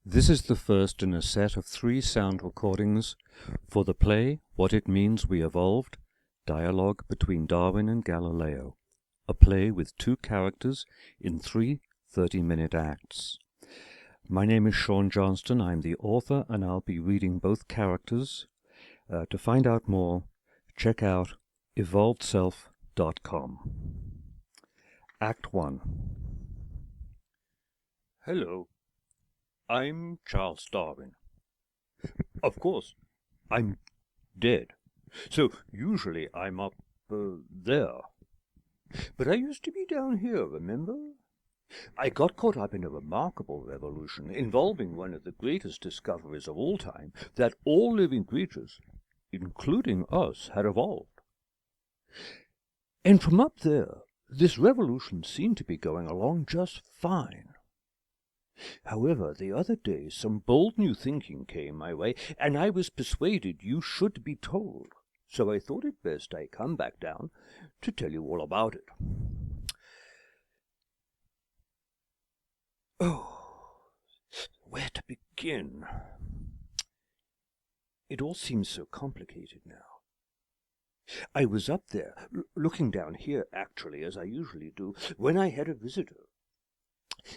This is the first in a set of 3 sound recordings for the play What It Means We Evolved, dialogue between Darwin and Galileo, a play with 2 characters in 3 30-minute acts. My name is Sean Johnston. I'm the author, and I'll be reading both characters. To find out more, check out evolvedself.com. Act 1. Hello. I'm Charles Darwin. Of course, I'm dead, so usually I'm up there. But I used to be down here, remember? I got caught up in a remarkable revolution involving one of the greatest discoveries of all time, that all living creatures, including us, had evolved. And from up there, this revolution seemed to be going along just fine. However, the other day some bold new thinking came my way, and I was persuaded you should be told. So I thought it best I come back down to tell you all about it. Oh, where to begin? It all seems so complicated now. I was up there, looking down here, actually, as I usually do, when I had a visitor.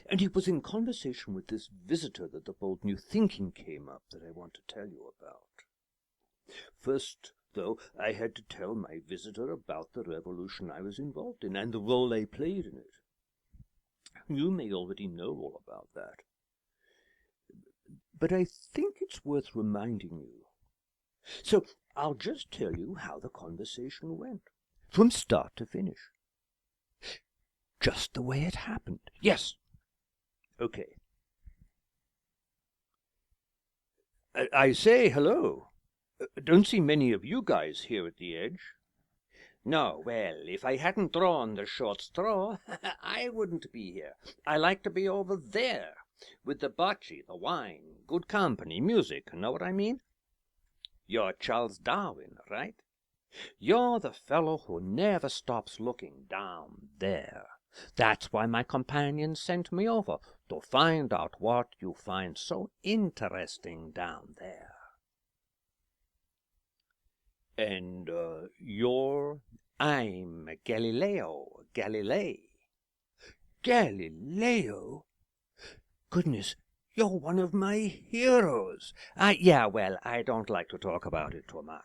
And it was in conversation with this visitor that the bold new thinking came up that I want to tell you about. First, though, I had to tell my visitor about the revolution I was involved in and the role I played in it. You may already know all about that. But I think it's worth reminding you. So I'll just tell you how the conversation went, from start to finish. Just the way it happened. Yes. Okay. I say hello. Don't see many of you guys here at the edge. No, well, if I hadn't drawn the short straw, I wouldn't be here. I like to be over there, with the bocce, the wine, good company, music, know what I mean? You're Charles Darwin, right? You're the fellow who never stops looking down there. That's why my companion sent me over, to find out what you find so interesting down there. And I'm Galileo Galilei. Galileo? Goodness, you're one of my heroes. Yeah, well, I don't like to talk about it too much.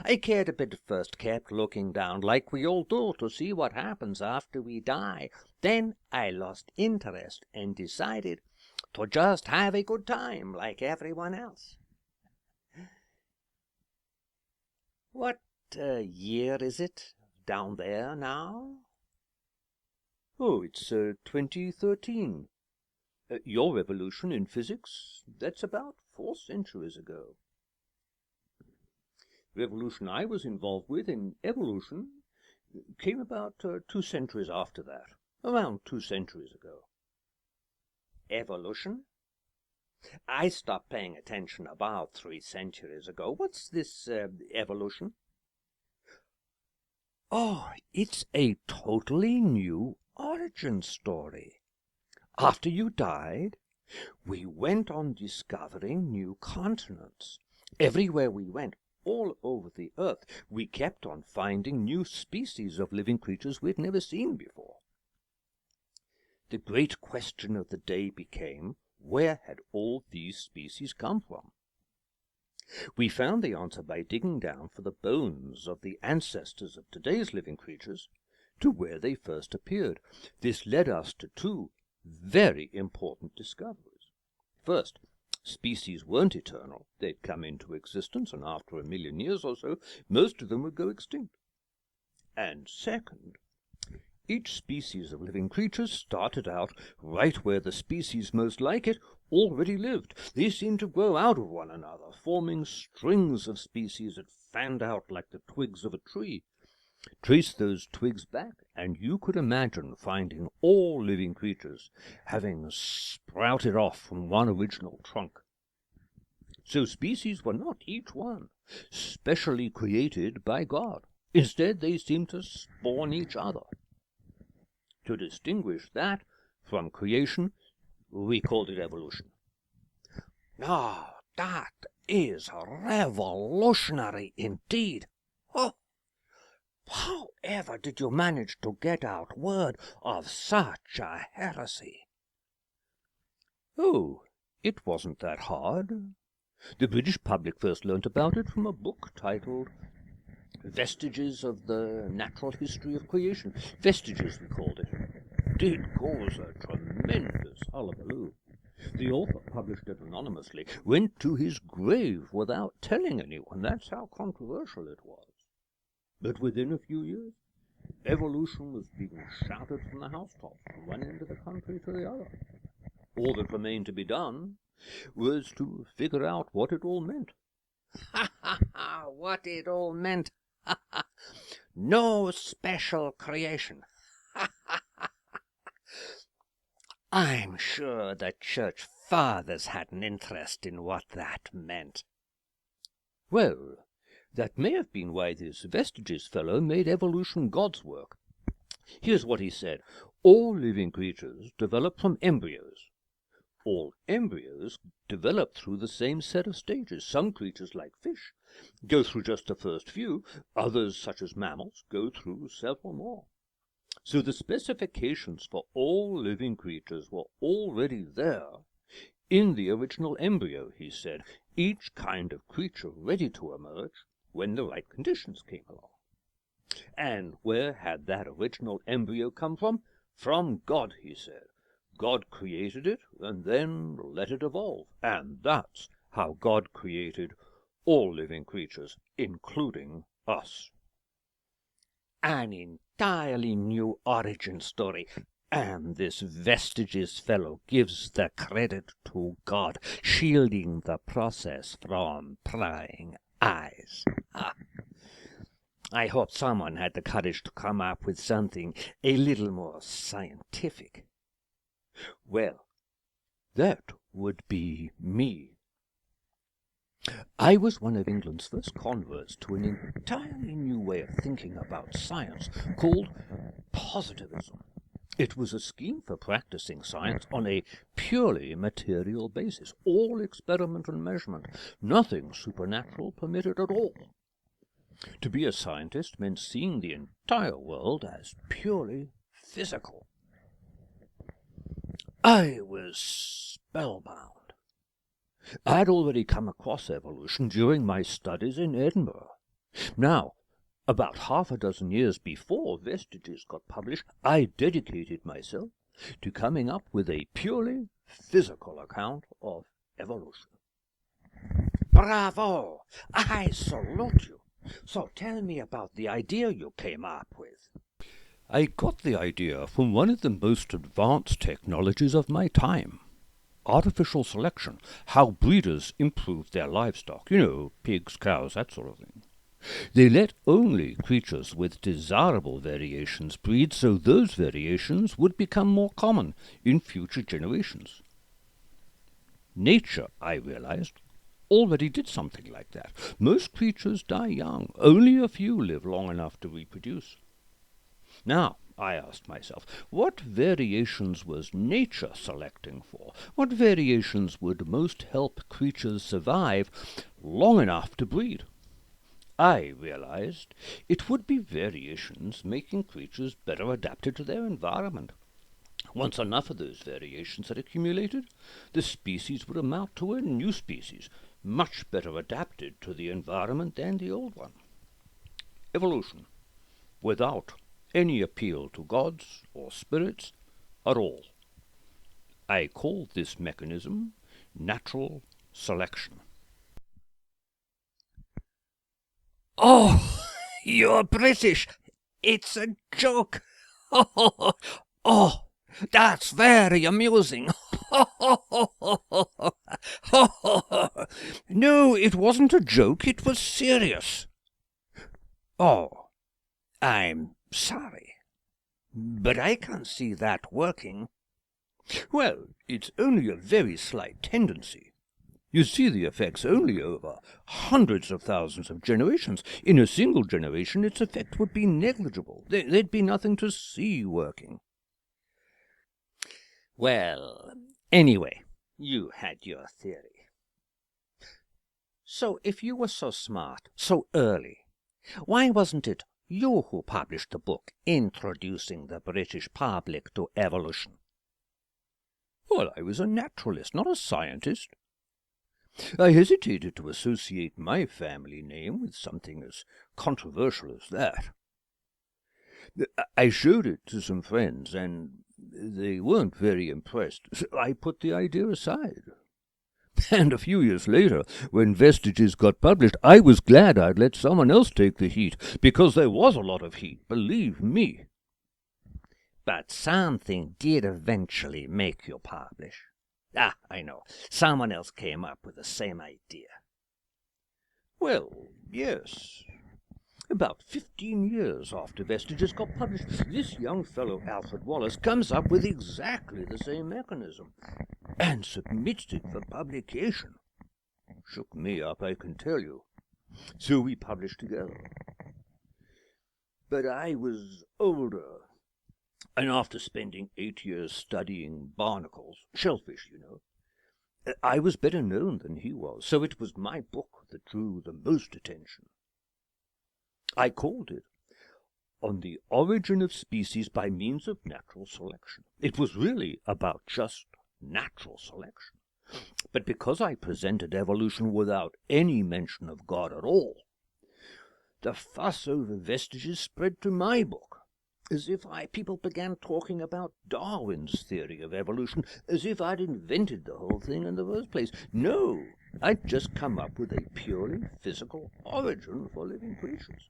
I cared a bit first, kept looking down like we all do to see what happens after we die. Then I lost interest and decided to just have a good time like everyone else. What year is it down there now? Oh, it's 2013. Your revolution in physics, that's about 4 centuries ago. Revolution I was involved with in evolution came about 2 centuries after that, around 2 centuries ago. Evolution? I stopped paying attention about 3 centuries ago. What's this evolution? Oh, it's a totally new origin story. After you died, we went on discovering new continents. Everywhere we went, all over the earth, we kept on finding new species of living creatures we'd never seen before. The great question of the day became, where had all these species come from? We found the answer by digging down for the bones of the ancestors of today's living creatures to where they first appeared. This led us to 2 very important discoveries. First, species weren't eternal. They'd come into existence, and after 1 million years or so, most of them would go extinct. And second, each species of living creatures started out right where the species most like it already lived. They seemed to grow out of one another, forming strings of species that fanned out like the twigs of a tree. Trace those twigs back, and you could imagine finding all living creatures having sprouted off from one original trunk. So species were not each one specially created by God. Instead, they seemed to spawn each other. To distinguish that from creation, we called it evolution. Now, that is revolutionary indeed. Oh, however did you manage to get out word of such a heresy? Oh, it wasn't that hard. The British public first learnt about it from a book titled Vestiges of the Natural History of Creation. Vestiges, we called it. Did cause a tremendous hullabaloo. The author published it anonymously, went to his grave without telling anyone. That's how controversial it was. But within a few years, evolution was being shouted from the housetops from one end of the country to the other. All that remained to be done was to figure out what it all meant. Ha ha ha! What it all meant! Ha ha! No special creation! Ha ha ha! I'm sure the church fathers had an interest in what that meant. Well, that may have been why this Vestiges fellow made evolution God's work. Here's what he said. All living creatures develop from embryos. All embryos develop through the same set of stages. Some creatures, like fish, go through just the first few. Others, such as mammals, go through several more. So the specifications for all living creatures were already there in the original embryo, he said, each kind of creature ready to emerge when the right conditions came along. And where had that original embryo come from? From God, he said. God created it and then let it evolve. And that's how God created all living creatures, including us. An entirely new origin story, and this Vestiges fellow gives the credit to God, shielding the process from prying eyes. I hope someone had the courage to come up with something a little more scientific. Well, that would be me. I was one of England's first converts to an entirely new way of thinking about science called positivism. It was a scheme for practicing science on a purely material basis, all experiment and measurement, nothing supernatural permitted at all. To be a scientist meant seeing the entire world as purely physical. I was spellbound. I'd already come across evolution during my studies in Edinburgh. Now, about half a dozen years before Vestiges got published, I dedicated myself to coming up with a purely physical account of evolution. Bravo! I salute you. So tell me about the idea you came up with. I got the idea from one of the most advanced technologies of my time. Artificial selection, how breeders improve their livestock, pigs, cows, that sort of thing. They let only creatures with desirable variations breed, so those variations would become more common in future generations. Nature, I realized, already did something like that. Most creatures die young. Only a few live long enough to reproduce. Now, I asked myself, what variations was nature selecting for? What variations would most help creatures survive long enough to breed? I realized it would be variations making creatures better adapted to their environment. Once enough of those variations had accumulated, the species would amount to a new species, much better adapted to the environment than the old one. Evolution, without any appeal to gods or spirits at all. I call this mechanism natural selection. Oh, you're British. It's a joke. Oh, that's very amusing. No, it wasn't a joke. It was serious. Oh, I'm sorry, but I can't see that working. Well, it's only a very slight tendency. You see the effects only over hundreds of thousands of generations. In a single generation, its effect would be negligible. There'd be nothing to see working. Well, anyway, you had your theory. So if you were so smart, so early, why wasn't it you who published the book introducing the British public to evolution? Well, I was a naturalist, not a scientist. I hesitated to associate my family name with something as controversial as that. I showed it to some friends, and they weren't very impressed, so I put the idea aside. And a few years later, when Vestiges got published, I was glad I'd let someone else take the heat, because there was a lot of heat, believe me. But something did eventually make you publish. I know. Someone else came up with the same idea. Well, yes. About 15 years after Vestiges got published, this young fellow, Alfred Wallace, comes up with exactly the same mechanism and submits it for publication. Shook me up, I can tell you. So we published together. But I was older, and after spending 8 years studying barnacles, shellfish, you know, I was better known than he was, so it was my book that drew the most attention. I called it On the Origin of Species by Means of Natural Selection. It was really about just natural selection. But because I presented evolution without any mention of God at all, the fuss over Vestiges spread to my book, as if people began talking about Darwin's theory of evolution, as if I'd invented the whole thing in the first place. No, I'd just come up with a purely physical origin for living creatures.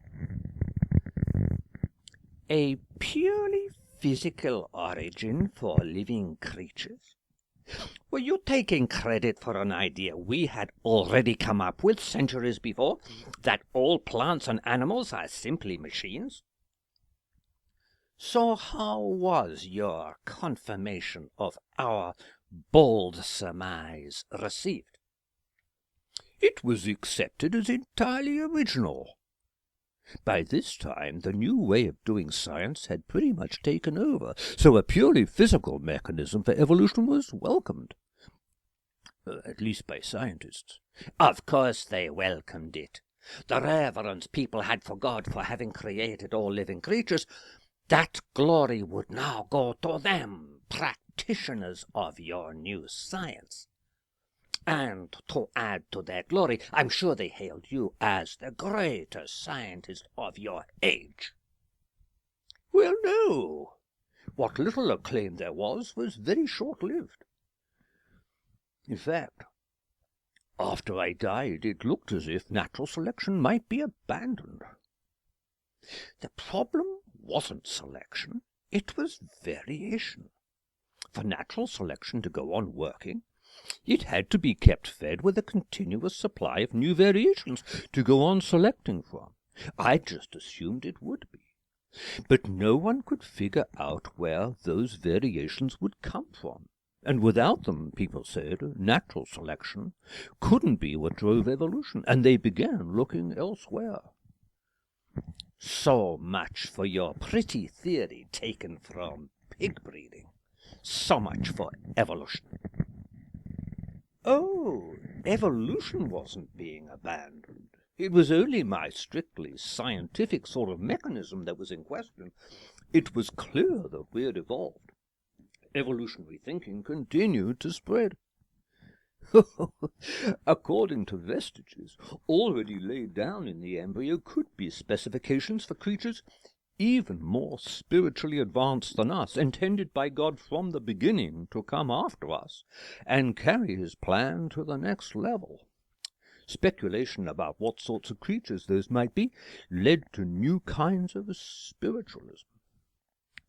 A purely physical origin for living creatures? Were you taking credit for an idea we had already come up with centuries before, that all plants and animals are simply machines? So how was your confirmation of our bold surmise received? It was accepted as entirely original. By this time, the new way of doing science had pretty much taken over, so a purely physical mechanism for evolution was welcomed. At least by scientists. Of course they welcomed it. The reverence people had for God for having created all living creatures, that glory would now go to them, practitioners of your new science. And to add to their glory, I'm sure they hailed you as the greatest scientist of your age. Well, no. What little acclaim there was very short-lived. In fact, after I died, it looked as if natural selection might be abandoned. The problem wasn't selection, it was variation. For natural selection to go on working, it had to be kept fed with a continuous supply of new variations to go on selecting from. I just assumed it would be. But no one could figure out where those variations would come from. And without them, people said, natural selection couldn't be what drove evolution, and they began looking elsewhere. So much for your pretty theory taken from pig breeding. So much for evolution. Oh, evolution wasn't being abandoned. It was only my strictly scientific sort of mechanism that was in question. It was clear that we had evolved. Evolutionary thinking continued to spread. According to Vestiges, already laid down in the embryo could be specifications for creatures even more spiritually advanced than us, intended by God from the beginning to come after us and carry his plan to the next level. Speculation about what sorts of creatures those might be led to new kinds of spiritualism.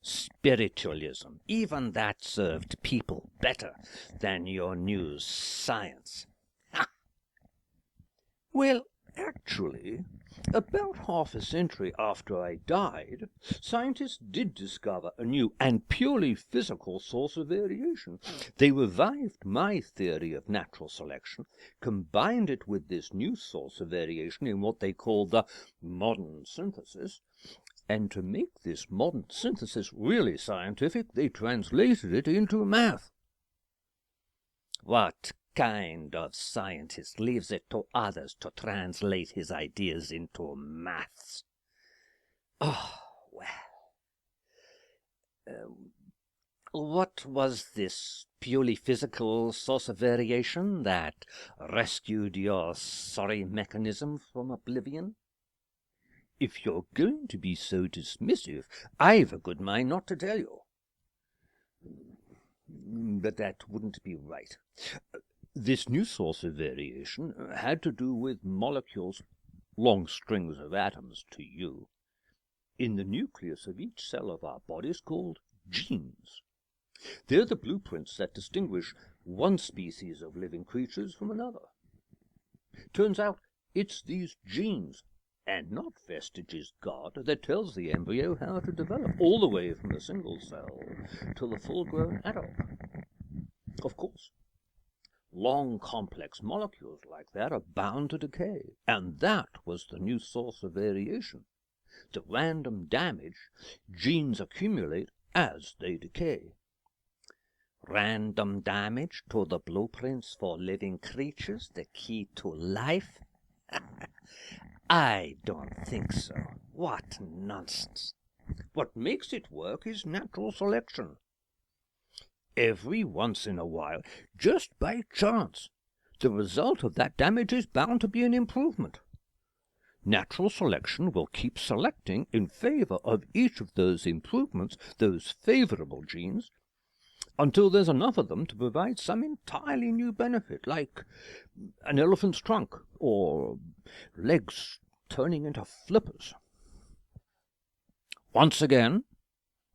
Spiritualism, even that served people better than your new science. Ha! Well, actually, about half a century after I died, scientists did discover a new and purely physical source of variation. They revived my theory of natural selection, combined it with this new source of variation in what they called the modern synthesis, and to make this modern synthesis really scientific, they translated it into math. What kind of scientist leaves it to others to translate his ideas into maths? Oh, well. What was this purely physical source of variation that rescued your sorry mechanism from oblivion? If you're going to be so dismissive, I've a good mind not to tell you. But that wouldn't be right. This new source of variation had to do with molecules, long strings of atoms to you, in the nucleus of each cell of our bodies called genes. They're the blueprints that distinguish one species of living creatures from another. Turns out it's these genes, and not vestiges God, that tells the embryo how to develop, all the way from the single cell to the full-grown adult. Of course, long, complex molecules like that are bound to decay, and that was the new source of variation. The random damage genes accumulate as they decay. Random damage to the blueprints for living creatures, the key to life? I don't think so. What nonsense. What makes it work is natural selection. Every once in a while, just by chance, the result of that damage is bound to be an improvement. Natural selection will keep selecting in favor of each of those improvements, those favorable genes, until there's enough of them to provide some entirely new benefit, like an elephant's trunk, or legs turning into flippers. Once again,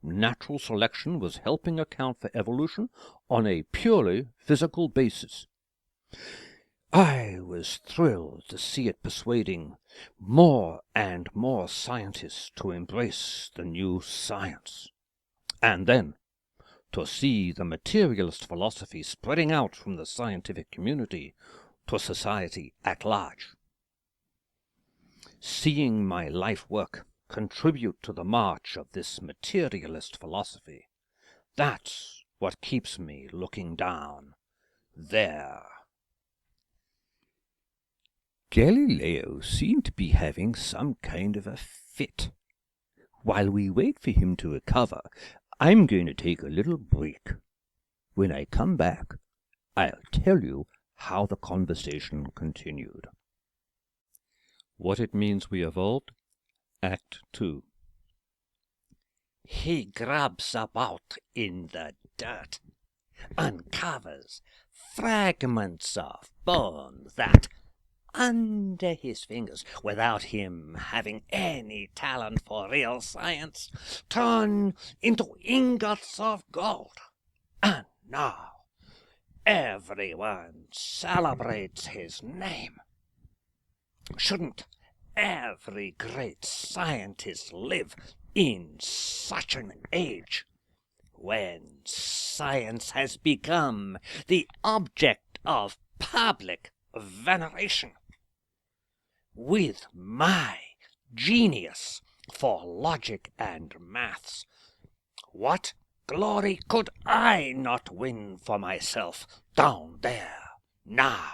natural selection was helping account for evolution on a purely physical basis. I was thrilled to see it persuading more and more scientists to embrace the new science. And then, to see the materialist philosophy spreading out from the scientific community to society at large. Seeing my life work contribute to the march of this materialist philosophy, that's what keeps me looking down there. Galileo seemed to be having some kind of a fit. While we wait for him to recover, I'm going to take a little break. When I come back, I'll tell you how the conversation continued. What it means we evolved, Act 2. He grabs about in the dirt, uncovers fragments of bone that, under his fingers, without him having any talent for real science, turn into ingots of gold. And now everyone celebrates his name. Shouldn't every great scientist live in such an age, when science has become the object of public veneration? With my genius for logic and maths, what glory could I not win for myself down there now?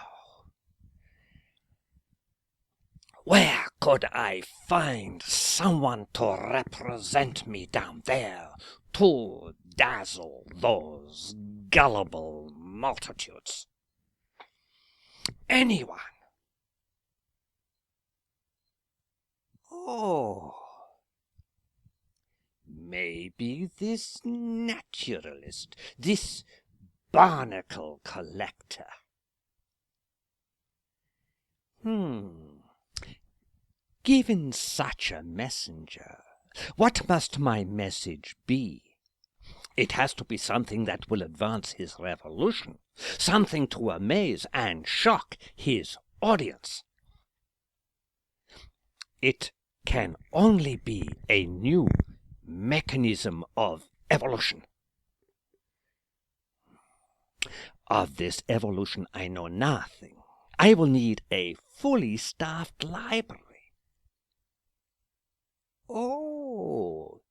Where could I find someone to represent me down there, to dazzle those gullible multitudes? Anyone. Oh, maybe this naturalist, this barnacle collector. Given such a messenger, what must my message be? It has to be something that will advance his revolution, something to amaze and shock his audience. It can only be a new mechanism of evolution. Of this evolution I know nothing. I will need a fully staffed library. Oh,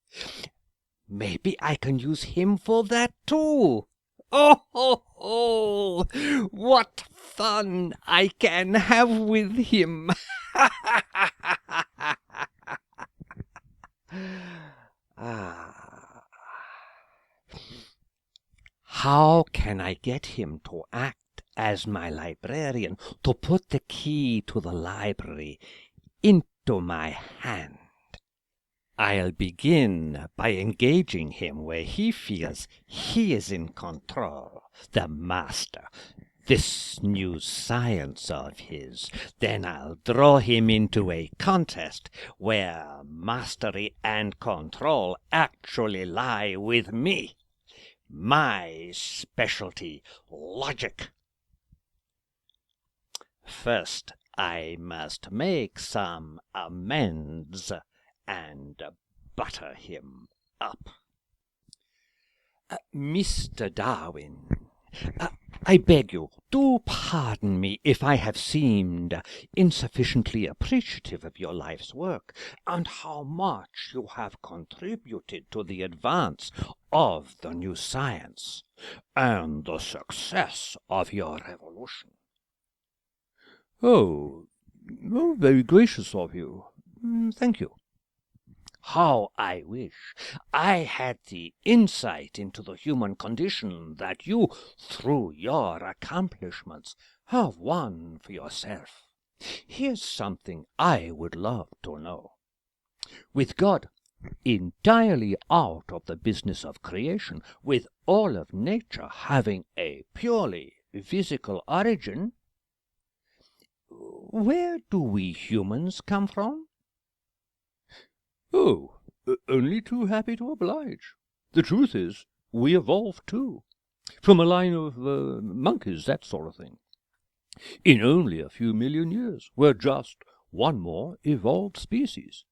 maybe I can use him for that too. Oh, ho, ho! What fun I can have with him! Ah. How can I get him to act as my librarian, to put the key to the library into my hand? I'll begin by engaging him where he feels he is in control, the master, this new science of his. Then I'll draw him into a contest where mastery and control actually lie with me. My specialty, logic. First, I must make some amends and butter him up. Mr. Darwin, I beg you, do pardon me if I have seemed insufficiently appreciative of your life's work, and how much you have contributed to the advance of the new science, and the success of your revolution. Oh, very gracious of you. Thank you. How I wish I had the insight into the human condition that you, through your accomplishments, have won for yourself. Here's something I would love to know. With God entirely out of the business of creation, with all of nature having a purely physical origin, where do we humans come from? Oh, only too happy to oblige. The truth is, we evolved too. From a line of monkeys, that sort of thing. In only a few million years, we're just one more evolved species.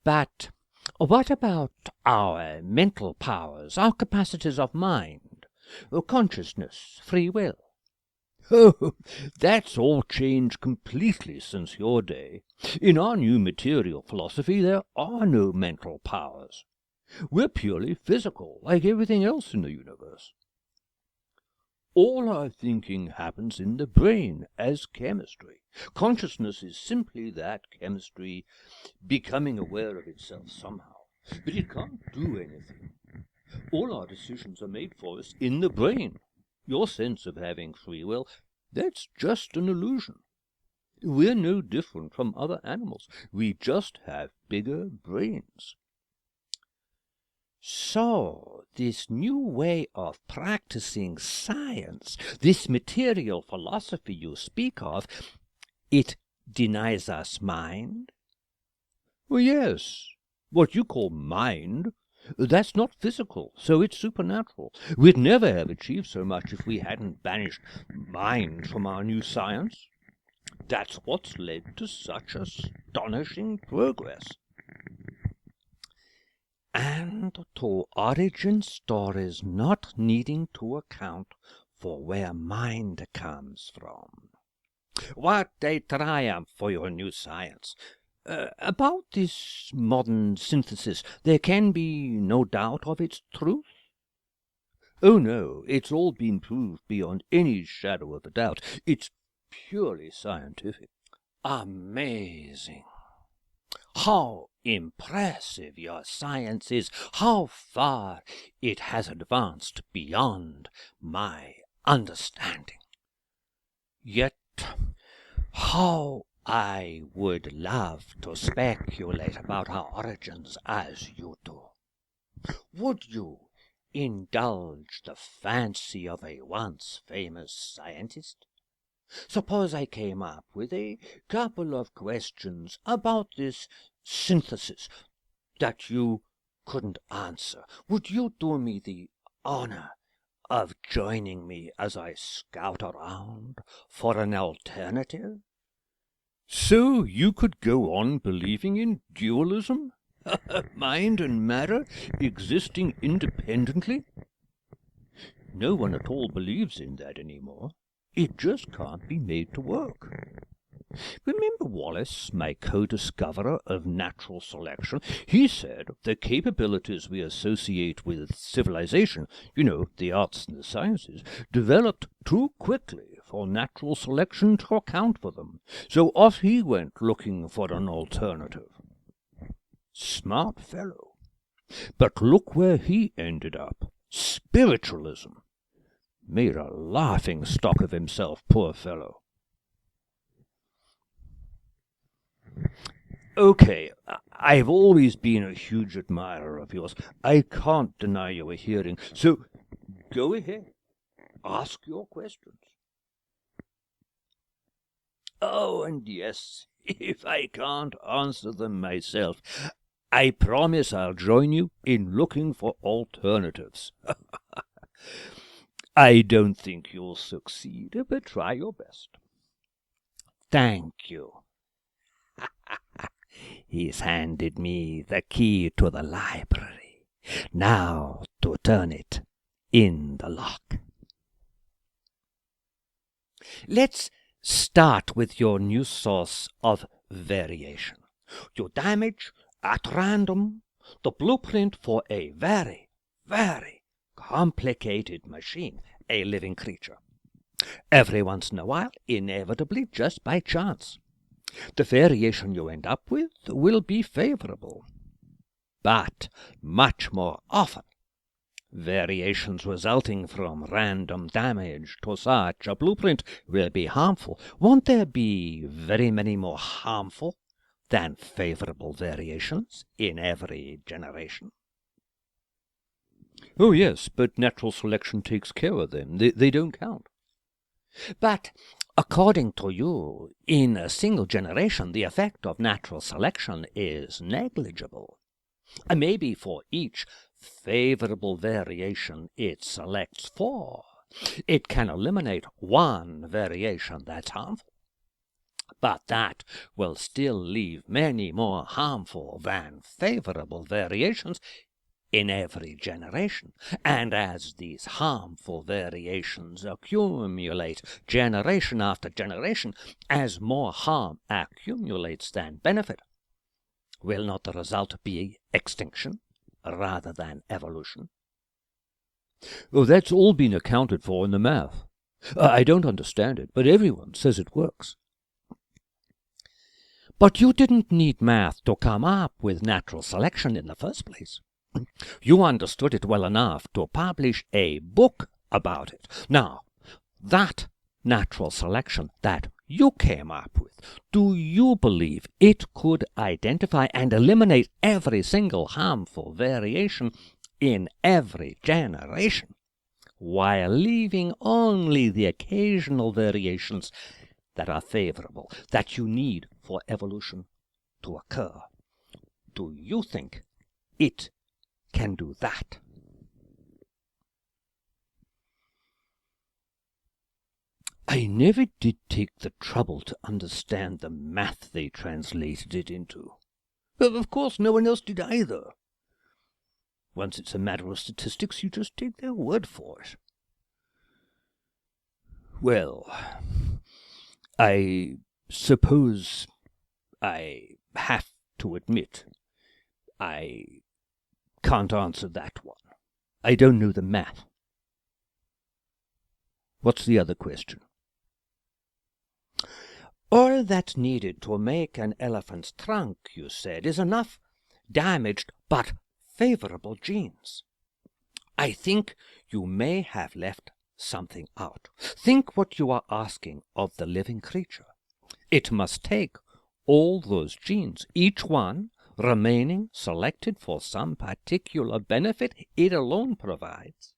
But what about our mental powers, our capacities of mind, consciousness, free will? Oh, that's all changed completely since your day. In our new material philosophy, there are no mental powers. We're purely physical, like everything else in the universe. All our thinking happens in the brain as chemistry. Consciousness is simply that chemistry becoming aware of itself somehow. But it can't do anything. All our decisions are made for us in the brain. Your sense of having free will, that's just an illusion. We're no different from other animals. We just have bigger brains. So, this new way of practicing science, this material philosophy you speak of, it denies us mind? Well, yes. What you call mind, that's not physical, so it's supernatural. We'd never have achieved so much if we hadn't banished mind from our new science. That's what's led to such astonishing progress. And to origin stories not needing to account for where mind comes from. What a triumph for your new science! About this modern synthesis, there can be no doubt of its truth? Oh, no, it's all been proved beyond any shadow of a doubt. It's purely scientific. Amazing! How impressive your science is! How far it has advanced beyond my understanding! Yet, how I would love to speculate about our origins as you do. Would you indulge the fancy of a once famous scientist? Suppose I came up with a couple of questions about this synthesis that you couldn't answer. Would you do me the honor of joining me as I scout around for an alternative? So you could go on believing in dualism? Mind and matter existing independently? No one at all believes in that anymore. It just can't be made to work. Remember Wallace, my co-discoverer of natural selection? He said the capabilities we associate with civilization, the arts and the sciences, developed too quickly for natural selection to account for them. So off he went looking for an alternative. Smart fellow. But look where he ended up. Spiritualism. Made a laughing stock of himself, poor fellow. Okay, I've always been a huge admirer of yours. I can't deny you a hearing, so go ahead. Ask your questions. Oh, and yes, if I can't answer them myself, I promise I'll join you in looking for alternatives. I don't think you'll succeed, but try your best. Thank you. He's handed me the key to the library. Now to turn it in the lock. Let's start with your new source of variation. You damage, at random, the blueprint for a very, very complicated machine, a living creature. Every once in a while, inevitably, just by chance. The variation you end up with will be favorable. But much more often, variations resulting from random damage to such a blueprint will be harmful. Won't there be very many more harmful than favorable variations in every generation? Oh, yes, but natural selection takes care of them. They don't count. But according to you, in a single generation, the effect of natural selection is negligible. Maybe for each favorable variation it selects for, it can eliminate one variation that's harmful. But that will still leave many more harmful than favorable variations in every generation. And as these harmful variations accumulate generation after generation, as more harm accumulates than benefit, will not the result be extinction rather than evolution? Oh, that's all been accounted for in the math. I don't understand it, but everyone says it works. But you didn't need math to come up with natural selection in the first place. You understood it well enough to publish a book about it. Now, that natural selection that you came up with, do you believe it could identify and eliminate every single harmful variation in every generation, while leaving only the occasional variations that are favorable, that you need for evolution to occur? Do you think it can do that? I never did take the trouble to understand the math they translated it into. But of course no one else did either. Once it's a matter of statistics, you just take their word for it. Well, I suppose I have to admit I can't answer that one. I don't know the math. What's the other question? All that's needed to make an elephant's trunk, you said, is enough damaged but favorable genes. I think you may have left something out. Think what you are asking of the living creature. It must take all those genes, each one remaining selected for some particular benefit it alone provides,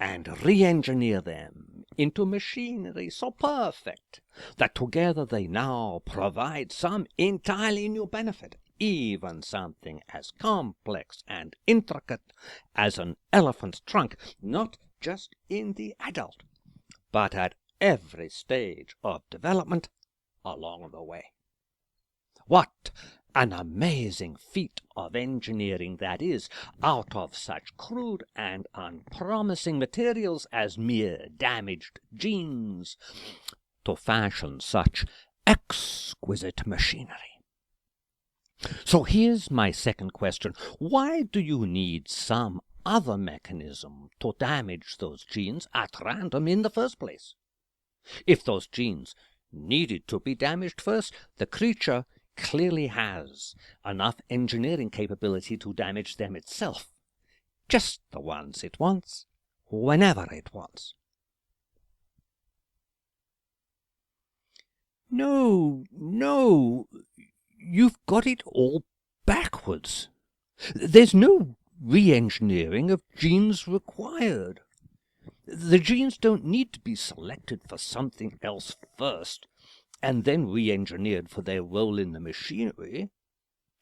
and re-engineer them into machinery so perfect that together they now provide some entirely new benefit, even something as complex and intricate as an elephant's trunk, not just in the adult, but at every stage of development along the way. What an amazing feat of engineering that is, out of such crude and unpromising materials as mere damaged genes, to fashion such exquisite machinery. So here's my second question. Why do you need some other mechanism to damage those genes at random in the first place? If those genes needed to be damaged first, the creature clearly has enough engineering capability to damage them itself. Just the ones it wants, whenever it wants. No, you've got it all backwards. There's no re-engineering of genes required. The genes don't need to be selected for something else first, and then re-engineered for their role in the machinery.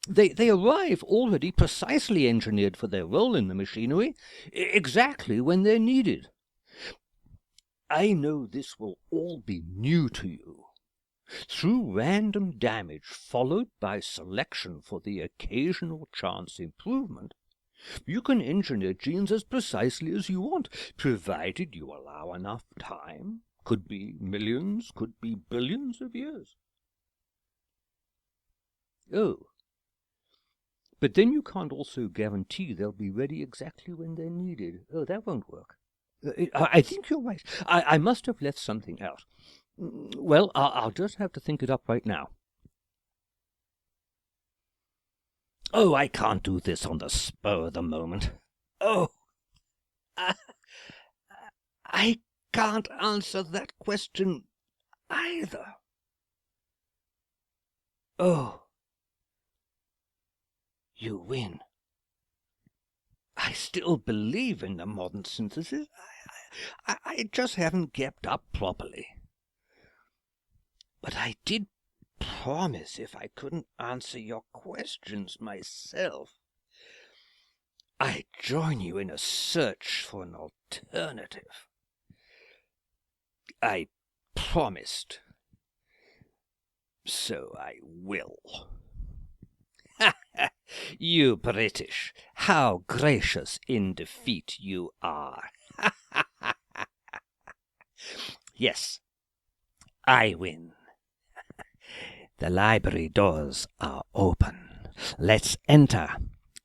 They arrive already precisely engineered for their role in the machinery, exactly when they're needed. I know this will all be new to you. Through random damage followed by selection for the occasional chance improvement, you can engineer genes as precisely as you want, provided you allow enough time. Could be millions, could be billions of years. Oh, but then you can't also guarantee they'll be ready exactly when they're needed. Oh, that won't work. I think you're right. I must have left something out. Well, I'll just have to think it up right now. Oh, I can't do this on the spur of the moment. Oh, I can't answer that question either. Oh, you win. I still believe in the modern synthesis. I just haven't kept up properly. But I did promise if I couldn't answer your questions myself, I'd join you in a search for an alternative. I promised. So I will. You British, how gracious in defeat you are. Yes, I win. The library doors are open. Let's enter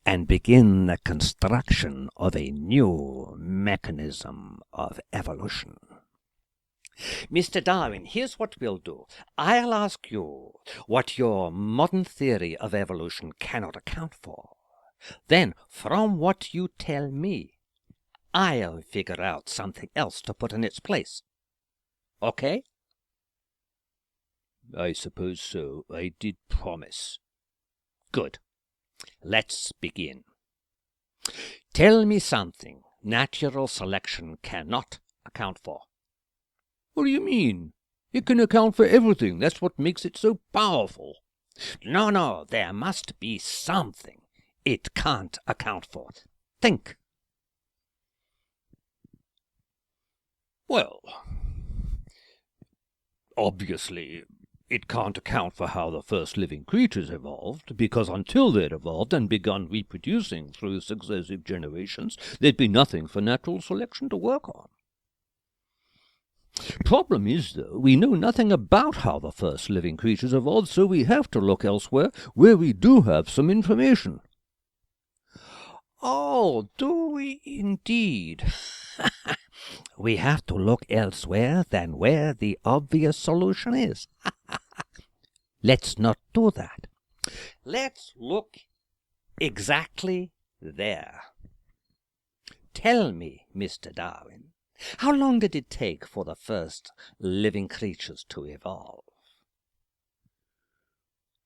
and begin the construction of a new mechanism of evolution. Mr. Darwin, here's what we'll do. I'll ask you what your modern theory of evolution cannot account for. Then, from what you tell me, I'll figure out something else to put in its place. Okay? I suppose so. I did promise. Good. Let's begin. Tell me something natural selection cannot account for. What do you mean? It can account for everything. That's what makes it so powerful. No, there must be something it can't account for. Think. Well, obviously, it can't account for how the first living creatures evolved, because until they'd evolved and begun reproducing through successive generations, there'd be nothing for natural selection to work on. Problem is, though, we know nothing about how the first living creatures evolved, so we have to look elsewhere where we do have some information. Oh, do we indeed? We have to look elsewhere than where the obvious solution is. Let's not do that. Let's look exactly there. Tell me, Mr. Darwin, how long did it take for the first living creatures to evolve?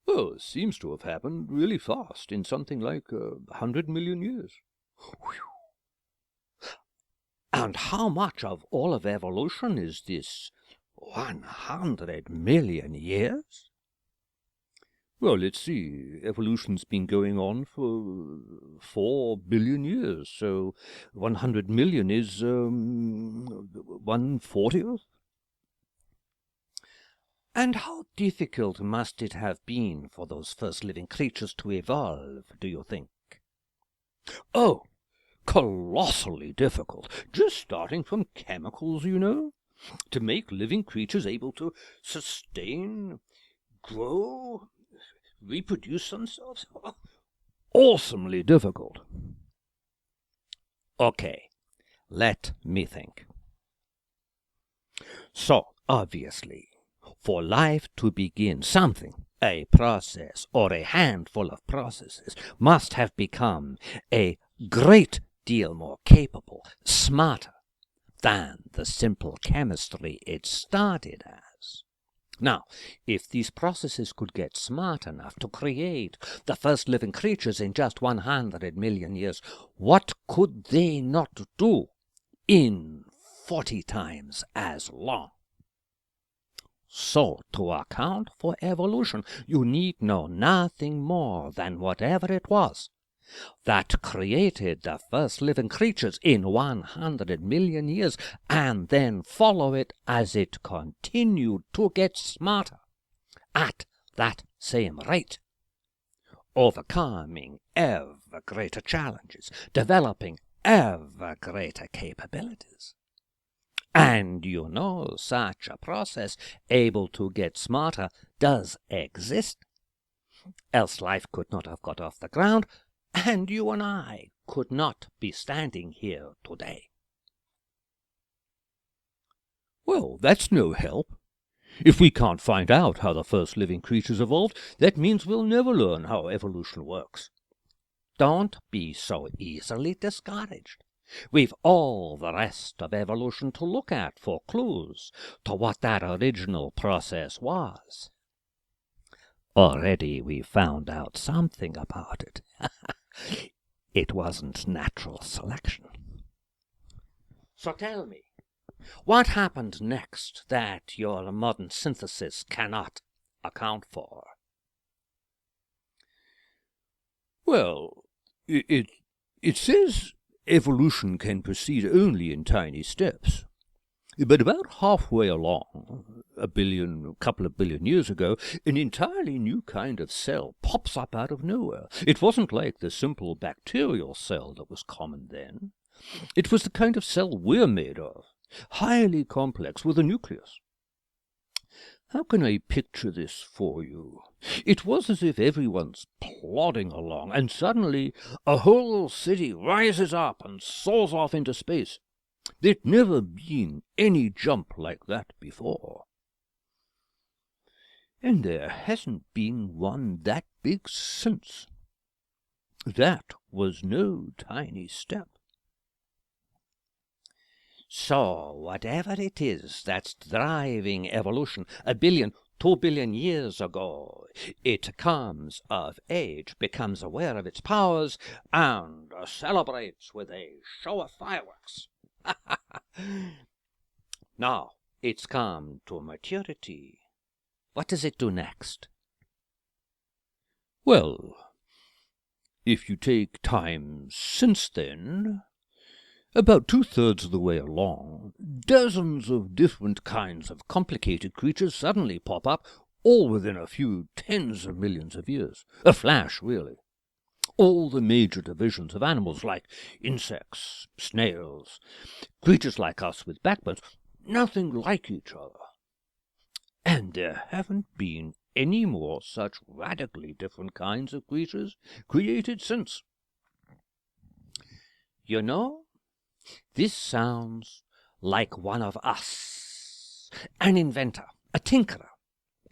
Well, it seems to have happened really fast, in something like 100 million years. Whew. And how much of all of evolution is this 100 million years? Well, let's see. Evolution's been going on for 4 billion years, so 100 million is 1/40th. And how difficult must it have been for those first living creatures to evolve, do you think? Oh, colossally difficult. Just starting from chemicals, you know. to make living creatures able to sustain, grow, reproduce themselves. Awesomely difficult. Okay, let me think. So, obviously, for life to begin, something, a process or a handful of processes, must have become a great deal more capable, smarter than the simple chemistry it started as. Now, if these processes could get smart enough to create the first living creatures in just 100 million years, what could they not do in 40 times as long? So, to account for evolution, you need know nothing more than whatever it was that created the first living creatures in 100 million years, and then follow it as it continued to get smarter at that same rate, overcoming ever greater challenges, developing ever greater capabilities. And you know such a process, able to get smarter, does exist. Else life could not have got off the ground, and you and I could not be standing here today. Well, that's no help. If we can't find out how the first living creatures evolved, that means we'll never learn how evolution works. Don't be so easily discouraged. We've all the rest of evolution to look at for clues to what that original process was. Already we've found out something about it. It wasn't natural selection. So tell me, what happened next that your modern synthesis cannot account for? Well, it says evolution can proceed only in tiny steps. But about halfway along, a couple of billion years ago, an entirely new kind of cell pops up out of nowhere. It wasn't like the simple bacterial cell that was common then. It was the kind of cell we're made of, highly complex with a nucleus. How can I picture this for you? It was as if everyone's plodding along, and suddenly a whole city rises up and soars off into space. There'd never been any jump like that before. And there hasn't been one that big since. That was no tiny step. So, whatever it is that's driving evolution 1 billion, 2 billion years ago, it comes of age, becomes aware of its powers, and celebrates with a show of fireworks. Now, it's come to maturity. What does it do next? Well, if you take time since then, about 2/3 of the way along, dozens of different kinds of complicated creatures suddenly pop up, all within a few tens of millions of years. A flash, really. All the major divisions of animals, like insects, snails, creatures like us with backbones, nothing like each other. And there haven't been any more such radically different kinds of creatures created since. You know, this sounds like one of us, an inventor, a tinkerer.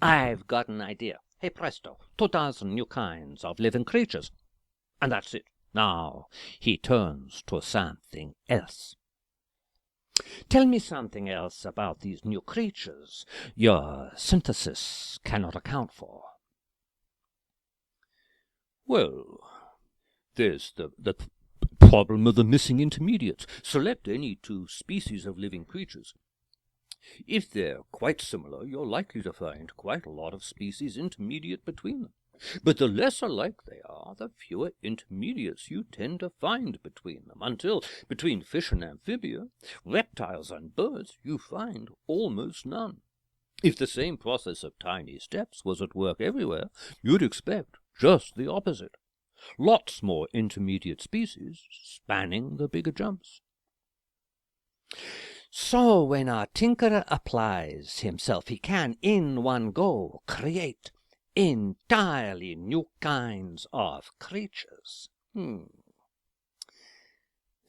I've got an idea. Hey, presto, 2,000 new kinds of living creatures. And that's it. Now he turns to something else. Tell me something else about these new creatures your synthesis cannot account for. Well, there's the problem of the missing intermediates. Select any two species of living creatures. If they're quite similar, you're likely to find quite a lot of species intermediate between them. But the less alike they are, the fewer intermediates you tend to find between them, until, between fish and amphibia, reptiles and birds, you find almost none. If the same process of tiny steps was at work everywhere, you'd expect just the opposite. Lots more intermediate species spanning the bigger jumps. So when a tinkerer applies himself, he can in one go create entirely new kinds of creatures.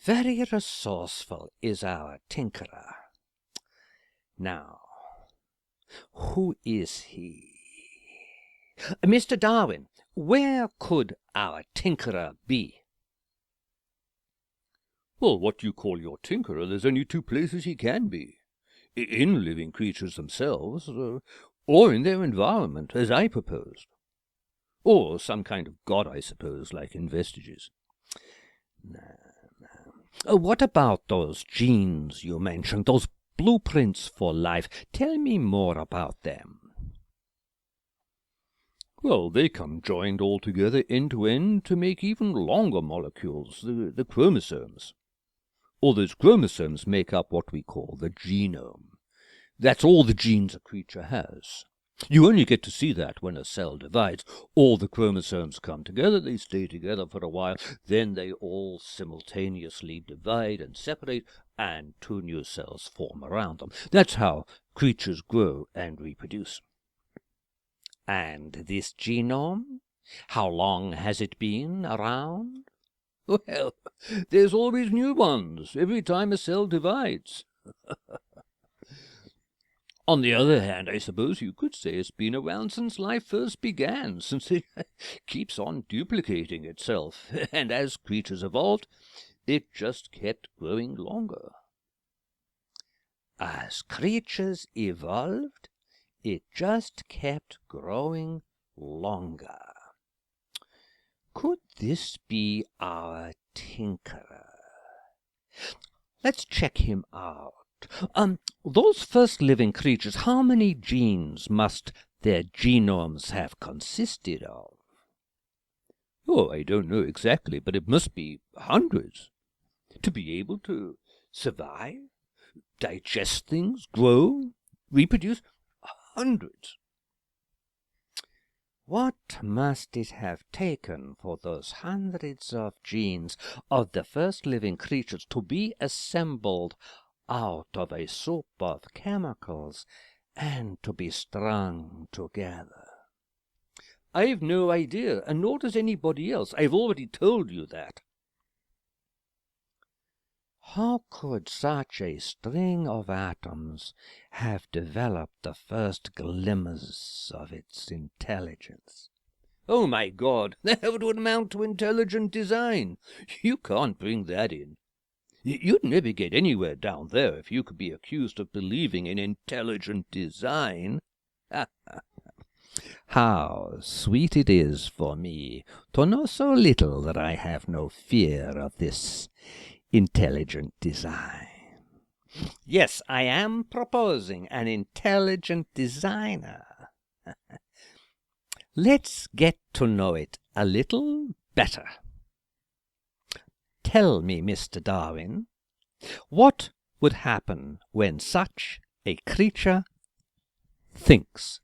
Very resourceful is our tinkerer. Now, who is he? Mr. Darwin, where could our tinkerer be? Well, what you call your tinkerer, there's only two places he can be. In living creatures themselves, or in their environment, as I proposed. Or some kind of god, I suppose, like in Vestiges. What about those genes you mentioned, those blueprints for life? Tell me more about them. Well, they come joined all together end to end to make even longer molecules, the chromosomes. All those chromosomes make up what we call the genome. That's all the genes a creature has. You only get to see that when a cell divides. All the chromosomes come together, they stay together for a while, then they all simultaneously divide and separate, and two new cells form around them. That's how creatures grow and reproduce. And this genome? How long has it been around? Well, there's always new ones, every time a cell divides. On the other hand, I suppose you could say it's been around since life first began, since it keeps on duplicating itself, and as creatures evolved, it just kept growing longer. As creatures evolved, it just kept growing longer. Could this be our tinkerer? Let's check him out. Those first living creatures, how many genes must their genomes have consisted of? Oh, I don't know exactly, but it must be hundreds. To be able to survive, digest things, grow, reproduce, hundreds. What must it have taken for those hundreds of genes of the first living creatures to be assembled out of a soup of chemicals and to be strung together? I've no idea, and nor does anybody else. I've already told you that. How could such a string of atoms have developed the first glimmers of its intelligence? Oh, my God, that would amount to intelligent design. You can't bring that in. You'd never get anywhere down there if you could be accused of believing in intelligent design. How sweet it is for me to know so little that I have no fear of this intelligent design. Yes, I am proposing an intelligent designer. Let's get to know it a little better. Tell me, Mr. Darwin, what would happen when such a creature thinks?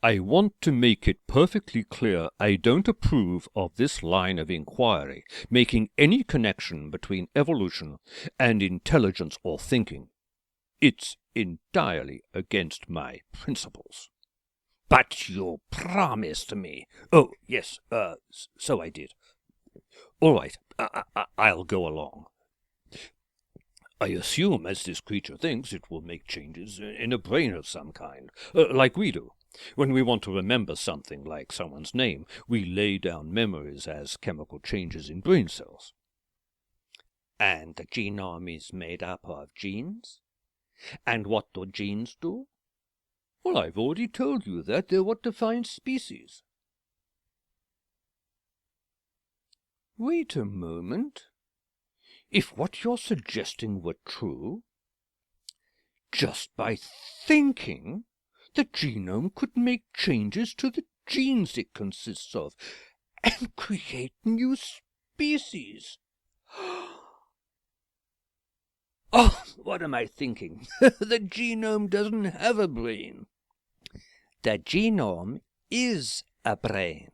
I want to make it perfectly clear I don't approve of this line of inquiry, making any connection between evolution and intelligence or thinking. It's entirely against my principles. But you promised me. Oh, yes, so I did. All right, I'll go along. I assume, as this creature thinks, it will make changes in a brain of some kind, like we do. When we want to remember something, like someone's name, we lay down memories as chemical changes in brain cells. And the genome is made up of genes? And what do genes do? Well, I've already told you that they're what defines species. Wait a moment. If what you're suggesting were true, just by thinking, the genome could make changes to the genes it consists of and create new species. Oh, what am I thinking? The genome doesn't have a brain. The genome is a brain.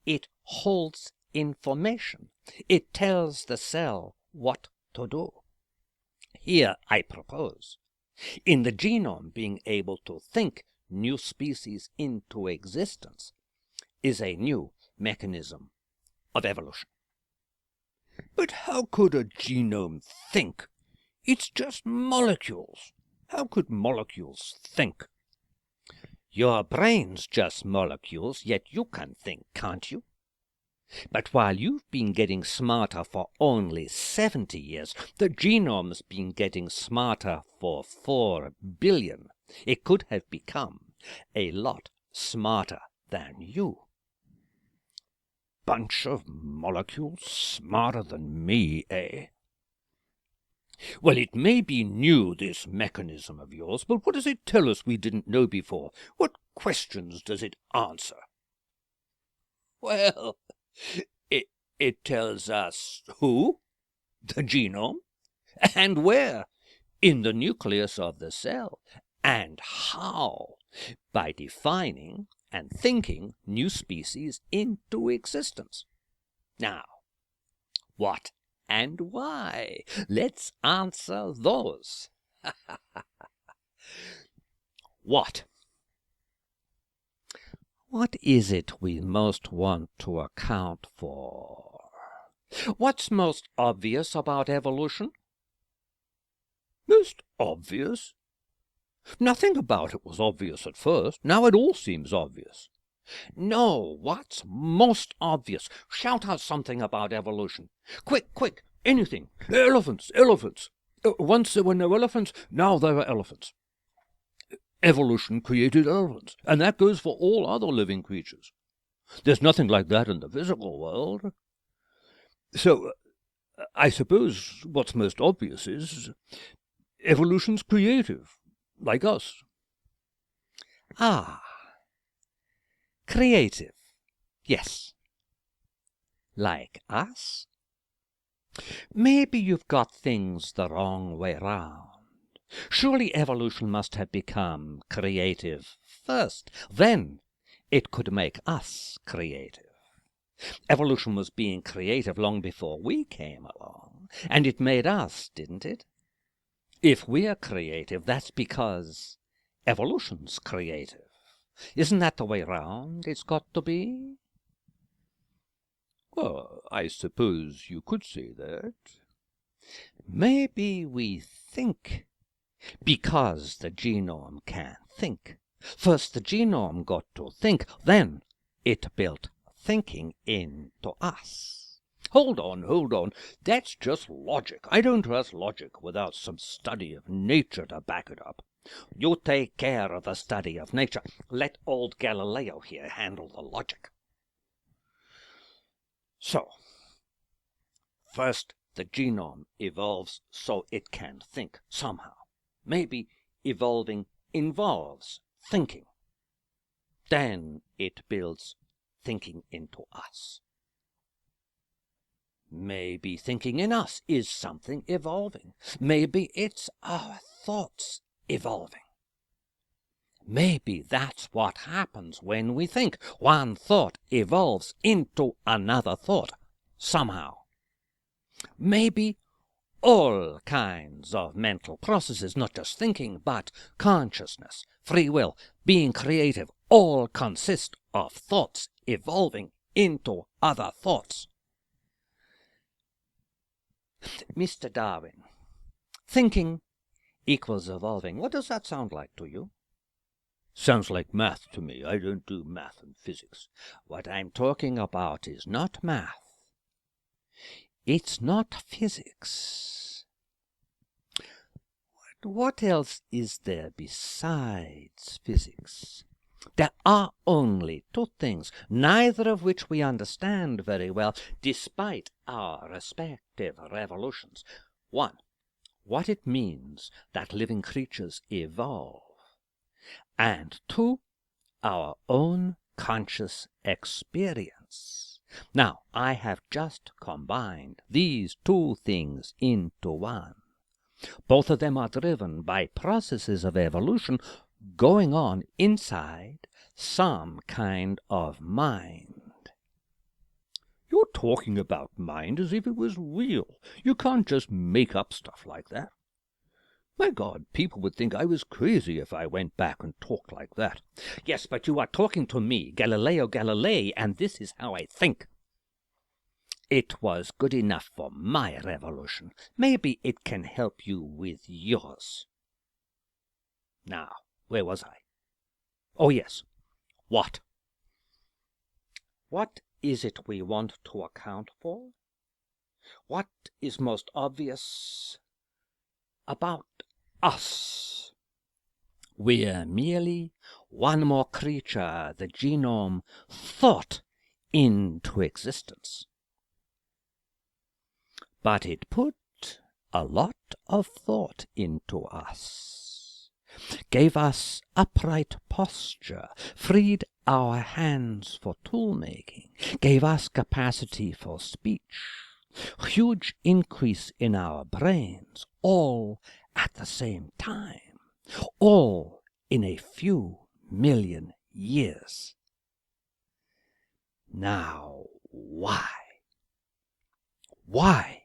It holds information. It tells the cell what to do. Here I propose, in the genome being able to think new species into existence is a new mechanism of evolution. But how could a genome think? It's just molecules. How could molecules think? Your brain's just molecules, yet you can think, can't you? But while you've been getting smarter for only 70 years, the genome's been getting smarter for 4 billion. It could have become a lot smarter than you. Bunch of molecules smarter than me, eh? Well, it may be new, this mechanism of yours, but what does it tell us we didn't know before? What questions does it answer? Well, it tells us who, the genome, and where, in the nucleus of the cell, and how, by defining and thinking new species into existence. Now, what and why? Let's answer those. What? What is it we most want to account for? What's most obvious about evolution? Most obvious? Nothing about it was obvious at first. Now it all seems obvious. No, what's most obvious? Shout out something about evolution. Quick, quick, anything. Elephants, elephants. Once there were no elephants, now there are elephants. Evolution created elephants, and that goes for all other living creatures. There's nothing like that in the physical world. So, I suppose what's most obvious is evolution's creative, like us. Ah, creative, yes. Like us? Maybe you've got things the wrong way round. Surely evolution must have become creative first. Then it could make us creative. Evolution was being creative long before we came along, and it made us, didn't it? If we're creative, that's because evolution's creative. Isn't that the way round it's got to be? Well, I suppose you could say that. Maybe we think because the genome can think. First the genome got to think, then it built thinking into us. Hold on. That's just logic. I don't trust logic without some study of nature to back it up. You take care of the study of nature. Let old Galileo here handle the logic. So, first the genome evolves so it can think somehow. Maybe evolving involves thinking. Then it builds thinking into us. Maybe thinking in us is something evolving. Maybe it's our thoughts evolving. Maybe that's what happens when we think. One thought evolves into another thought, somehow. Maybe all kinds of mental processes, not just thinking, but consciousness, free will, being creative, all consist of thoughts evolving into other thoughts. Mr. Darwin, thinking equals evolving. What does that sound like to you? Sounds like math to me. I don't do math and physics. What I'm talking about is not math. It's not physics. What else is there besides physics? There are only two things, neither of which we understand very well, despite our respective revolutions. One, what it means that living creatures evolve. And two, our own conscious experience. Now, I have just combined these two things into one. Both of them are driven by processes of evolution going on inside some kind of mind. You're talking about mind as if it was real. You can't just make up stuff like that. My God, people would think I was crazy if I went back and talked like that. Yes, but you are talking to me, Galileo Galilei, and this is how I think. It was good enough for my revolution. Maybe it can help you with yours. Now, where was I? Oh, yes. What? What is it we want to account for? What is most obvious about us? We're merely one more creature the genome thought into existence. But it put a lot of thought into us, gave us upright posture, freed our hands for tool-making, gave us capacity for speech, huge increase in our brains, all at the same time, all in a few million years. Now, why? Why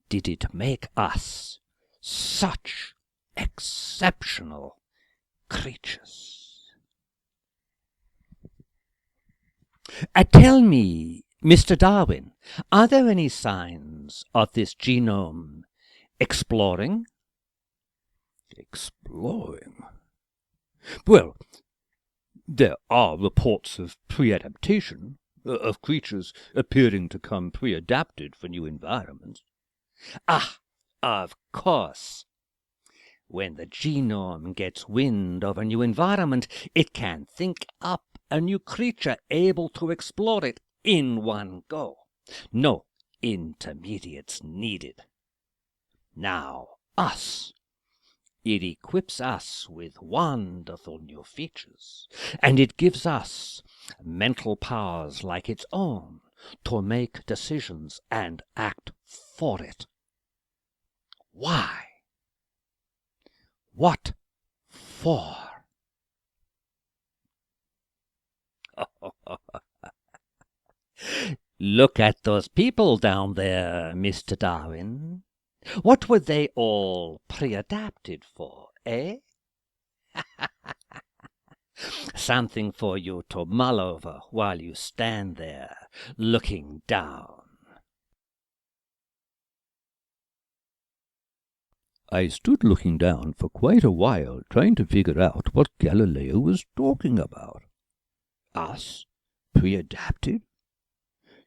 did it make us such exceptional creatures? Tell me, Mr. Darwin, are there any signs of this genome exploring? Exploring? Well, there are reports of pre-adaptation, of creatures appearing to come pre-adapted for new environments. Ah, of course. When the genome gets wind of a new environment, it can think up a new creature able to explore it in one go. No intermediates needed. Now, us. It equips us with wonderful new features, and it gives us mental powers like its own to make decisions and act for it. Why? What for? Look at those people down there, Mr. Darwin. What were they all pre-adapted for, eh? Something for you to mull over while you stand there looking down. I stood looking down for quite a while, trying to figure out what Galileo was talking about. Us? Pre-adapted?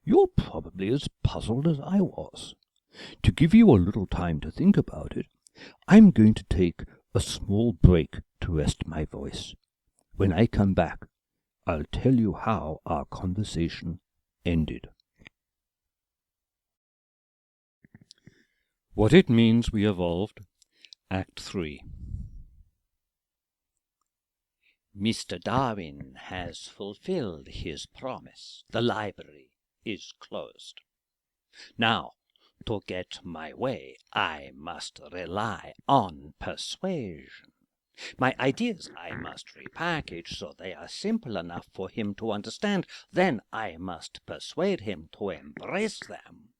You're probably as puzzled as I was. To give you a little time to think about it, I'm going to take a small break to rest my voice. When I come back, I'll tell you how our conversation ended. What it means we evolved, Act 3. Mr. Darwin has fulfilled his promise. The library is closed. Now, to get my way, I must rely on persuasion. My ideas I must repackage so they are simple enough for him to understand. Then I must persuade him to embrace them,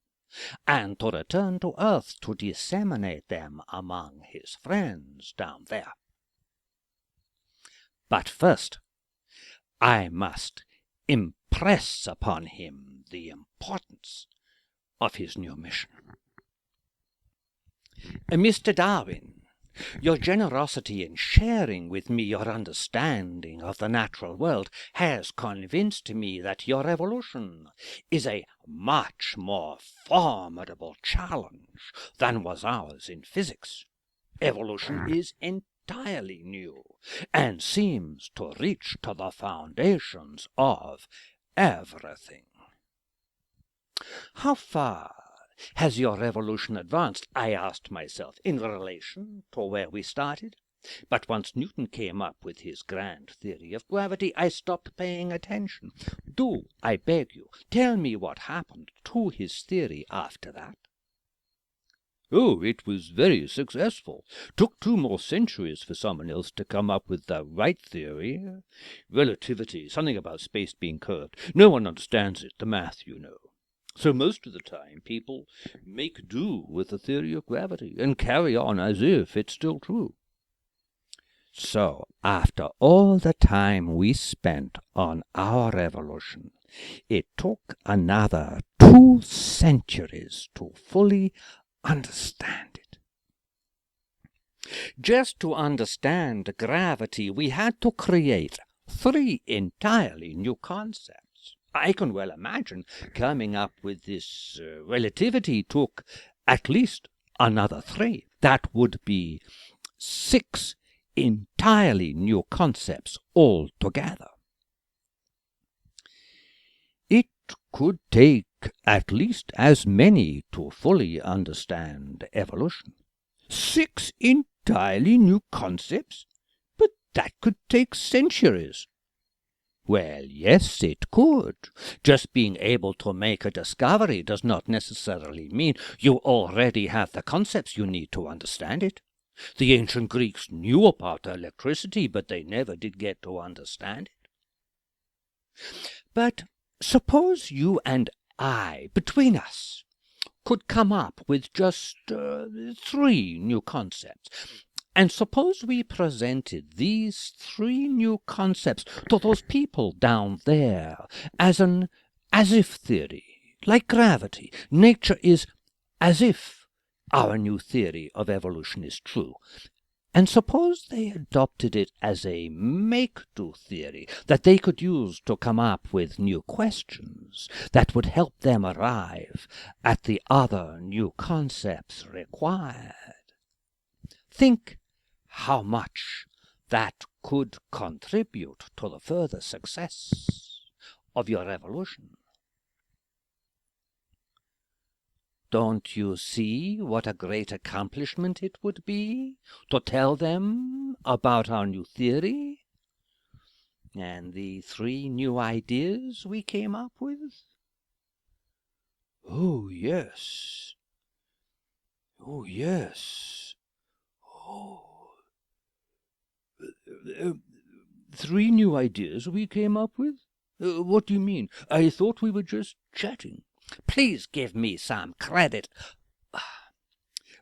and to return to Earth to disseminate them among his friends down there. But first, I must impress upon him the importance of his new mission. Mr. Darwin, your generosity in sharing with me your understanding of the natural world has convinced me that your evolution is a much more formidable challenge than was ours in physics. Evolution is entirely new, and seems to reach to the foundations of everything. How far has your revolution advanced, I asked myself, in relation to where we started? But once Newton came up with his grand theory of gravity, I stopped paying attention. Do, I beg you, tell me what happened to his theory after that. Oh, it was very successful. Took 2 more centuries for someone else to come up with the right theory. Relativity, something about space being curved. No one understands it, the math, you know. So most of the time people make do with the theory of gravity and carry on as if it's still true. So, after all the time we spent on our evolution, it took another 2 centuries to fully understand it. Just to understand gravity, we had to create 3 entirely new concepts. I can well imagine coming up with this relativity took at least another 3. That would be 6 entirely new concepts altogether. It could take at least as many to fully understand evolution. 6 entirely new concepts? But that could take centuries. Well, yes, it could. Just being able to make a discovery does not necessarily mean you already have the concepts you need to understand it. The ancient Greeks knew about electricity, but they never did get to understand it. But suppose you and I, between us, could come up with just 3 new concepts. And suppose we presented these 3 new concepts to those people down there as an as-if theory, like gravity. Nature is as if our new theory of evolution is true. And suppose they adopted it as a make-do theory that they could use to come up with new questions that would help them arrive at the other new concepts required. Think how much that could contribute to the further success of your evolution. Don't you see what a great accomplishment it would be to tell them about our new theory and the 3 new ideas we came up with? Oh, yes. Oh, yes. Oh. 3 new ideas we came up with? What do you mean? I thought we were just chatting. Please give me some credit.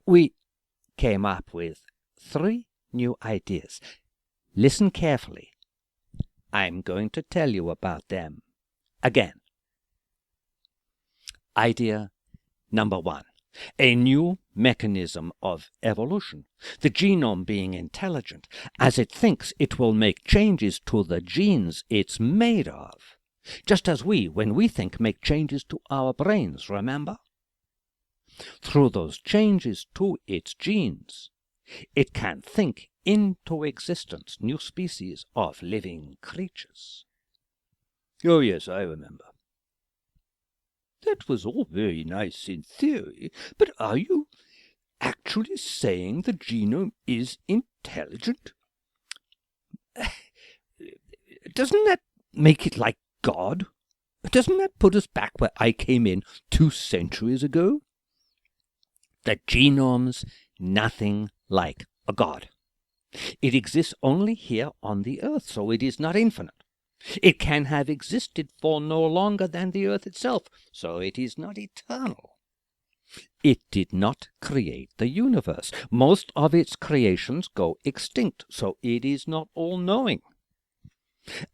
We came up with 3 new ideas. Listen carefully. I'm going to tell you about them again. Idea number 1. A new mechanism of evolution. The genome being intelligent, as it thinks it will make changes to the genes it's made of. Just as we, when we think, make changes to our brains, remember? Through those changes to its genes, it can think into existence new species of living creatures. Oh, yes, I remember. That was all very nice in theory, but are you actually saying the genome is intelligent? Doesn't that make it like God? Doesn't that put us back where I came in 2 centuries ago? The genome's nothing like a god. It exists only here on the earth, so it is not infinite. It can have existed for no longer than the earth itself, so it is not eternal. It did not create the universe. Most of its creations go extinct, so it is not all-knowing.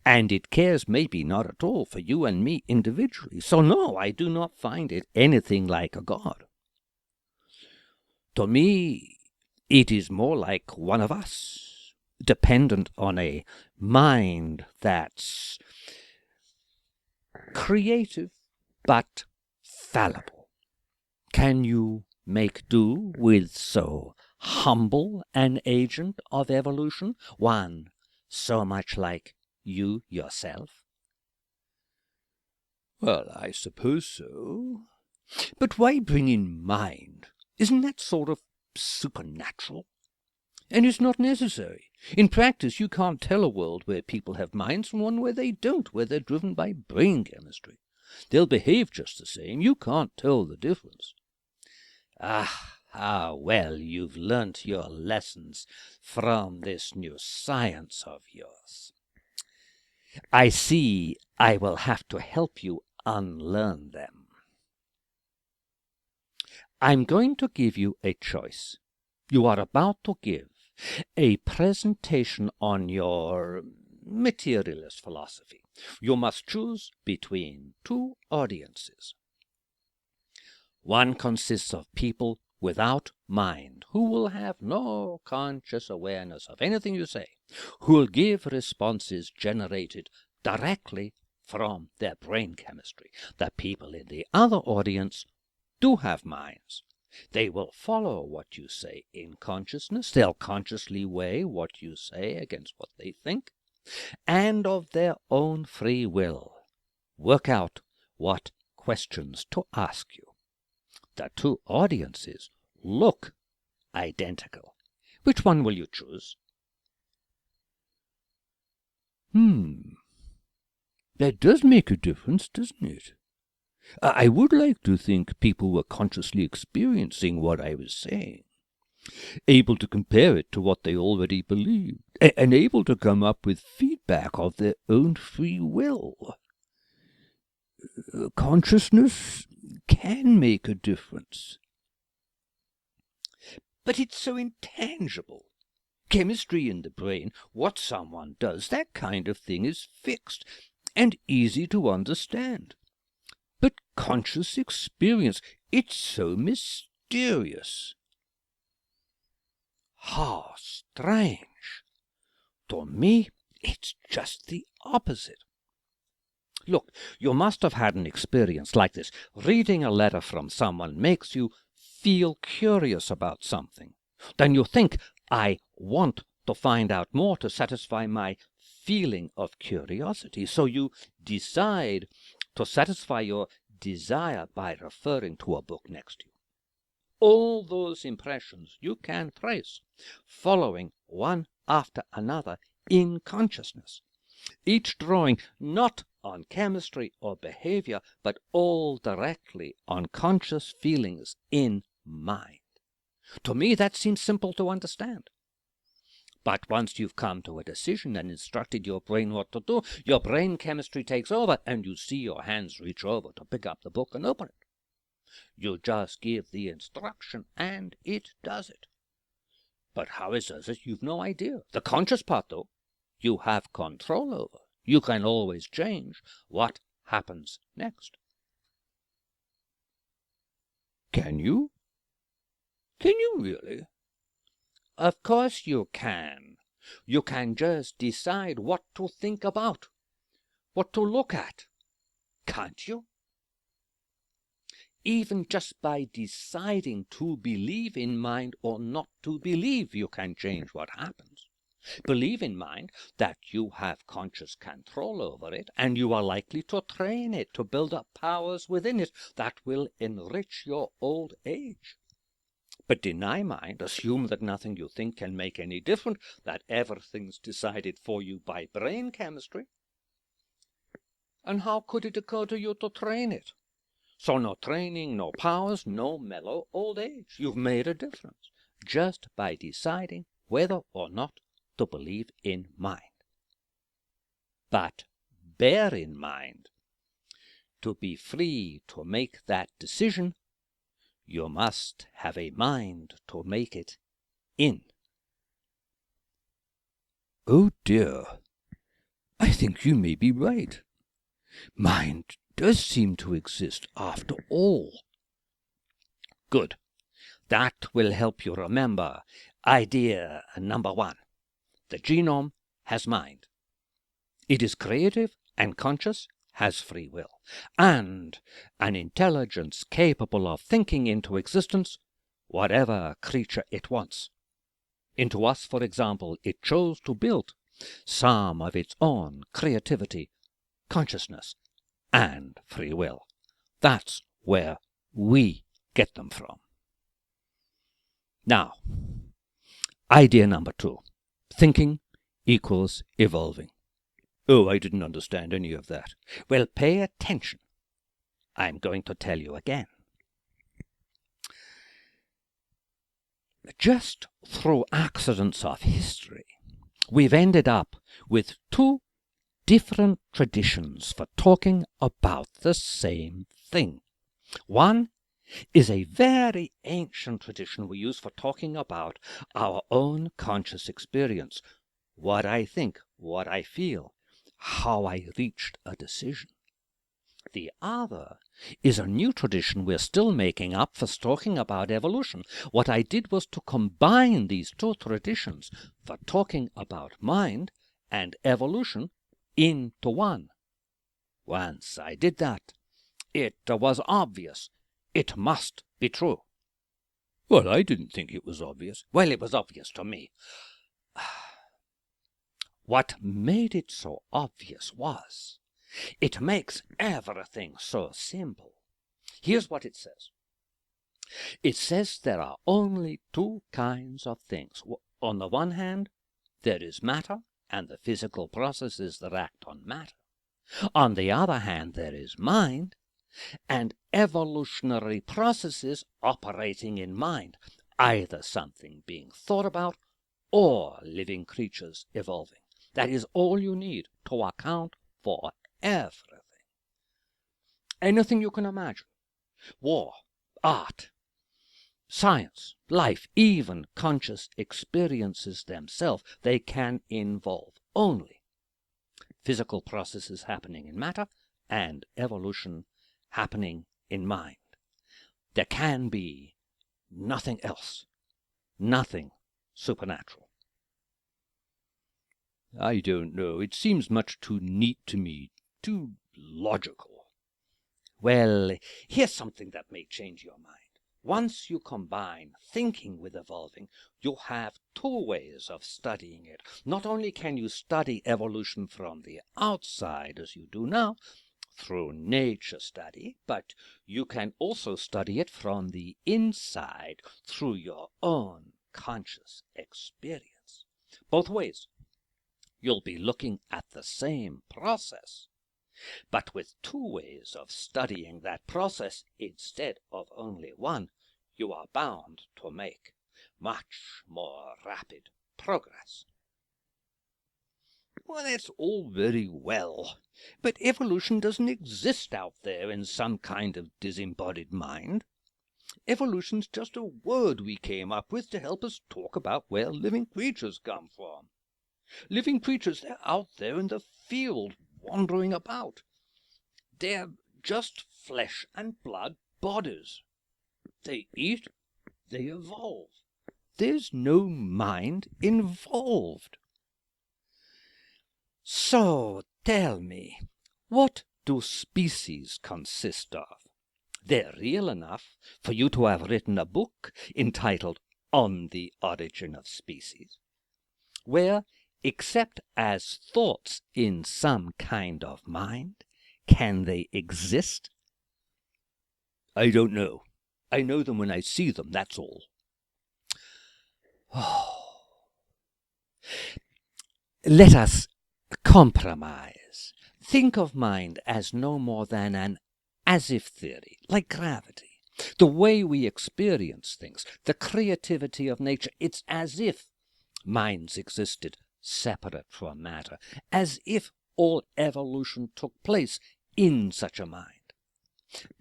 And it cares maybe not at all for you and me individually. So no, I do not find it anything like a god. To me, it is more like one of us, dependent on a mind that's creative but fallible. Can you make do with so humble an agent of evolution, one so much like you yourself? Well, I suppose so. But why bring in mind? Isn't that sort of supernatural? And it's not necessary. In practice, you can't tell a world where people have minds from one where they don't, where they're driven by brain chemistry. They'll behave just the same. You can't tell the difference. Ah, well, you've learnt your lessons from this new science of yours. I see I will have to help you unlearn them. I'm going to give you a choice. You are about to give a presentation on your materialist philosophy. You must choose between two audiences. One consists of people without mind, who will have no conscious awareness of anything you say, who will give responses generated directly from their brain chemistry. The people in the other audience do have minds. They will follow what you say in consciousness. They'll consciously weigh what you say against what they think, and of their own free will work out what questions to ask you. The two audiences look identical. Which one will you choose? That does make a difference, doesn't it? I would like to think people were consciously experiencing what I was saying, able to compare it to what they already believed, and able to come up with feedback of their own free will. Consciousness can make a difference. But it's so intangible. Chemistry in the brain, what someone does, that kind of thing is fixed and easy to understand. But conscious experience, it's so mysterious. How strange. To me, it's just the opposite. Look, you must have had an experience like this. Reading a letter from someone makes you feel curious about something. Then you think, I want to find out more to satisfy my feeling of curiosity. So you decide to satisfy your desire by referring to a book next to you. All those impressions you can trace, following one after another in consciousness, each drawing not on chemistry or behavior, but all directly on conscious feelings in mind. To me, that seems simple to understand. But once you've come to a decision and instructed your brain what to do, your brain chemistry takes over, and you see your hands reach over to pick up the book and open it. You just give the instruction, and it does it. But how it does it, you've no idea. The conscious part, though, you have control over. You can always change what happens next. Can you? Can you really? Of course you can. You can just decide what to think about, what to look at. Can't you? Even just by deciding to believe in mind or not to believe, you can change what happens. Believe in mind that you have conscious control over it, and you are likely to train it to build up powers within it that will enrich your old age. But deny mind, assume that nothing you think can make any difference, that everything's decided for you by brain chemistry. And how could it occur to you to train it? So no training, no powers, no mellow old age. You've made a difference just by deciding whether or not to believe in mind. But bear in mind, to be free to make that decision, you must have a mind to make it in. Oh dear, I think you may be right. Mind does seem to exist after all. Good. That will help you remember idea number one. The genome has mind. It is creative and conscious, has free will, and an intelligence capable of thinking into existence whatever creature it wants. Into us, for example, it chose to build some of its own creativity, consciousness, and free will. That's where we get them from. Now, idea number two. Thinking equals evolving. Oh, I didn't understand any of that. Well, pay attention. I'm going to tell you again. Just through accidents of history, we've ended up with two different traditions for talking about the same thing. One is a very ancient tradition we use for talking about our own conscious experience, what I think, what I feel, how I reached a decision. The other is a new tradition we're still making up for talking about evolution. What I did was to combine these two traditions for talking about mind and evolution into one. Once I did that, it was obvious. It must be true. Well, I didn't think it was obvious. Well, it was obvious to me. What made it so obvious was, it makes everything so simple. Here's what it says. It says there are only two kinds of things. On the one hand, there is matter and the physical processes that act on matter. On the other hand, there is mind and evolutionary processes operating in mind, either something being thought about or living creatures evolving. That is all you need to account for everything. Anything you can imagine. War, art, science, life, even conscious experiences themselves, they can involve only physical processes happening in matter and evolution happening in mind. There can be nothing else, nothing supernatural. I don't know. It seems much too neat to me, too logical. Well, here's something that may change your mind. Once you combine thinking with evolving, you have two ways of studying it. Not only can you study evolution from the outside, as you do now, through nature study, but you can also study it from the inside, through your own conscious experience. Both ways. You'll be looking at the same process, but with two ways of studying that process instead of only one, you are bound to make much more rapid progress. Well, that's all very well, but evolution doesn't exist out there in some kind of disembodied mind. Evolution's just a word we came up with to help us talk about where living creatures come from. Living creatures, they're out there in the field, wandering about. They're just flesh and blood bodies. They eat, they evolve. There's no mind involved. So tell me, what do species consist of? They're real enough for you to have written a book entitled On the Origin of Species, where, except as thoughts in some kind of mind, can they exist? I don't know. I know them when I see them, that's all. Oh. Let us compromise. Think of mind as no more than an as-if theory, like gravity. The way we experience things, the creativity of nature, it's as if minds existed separate from matter, as if all evolution took place in such a mind.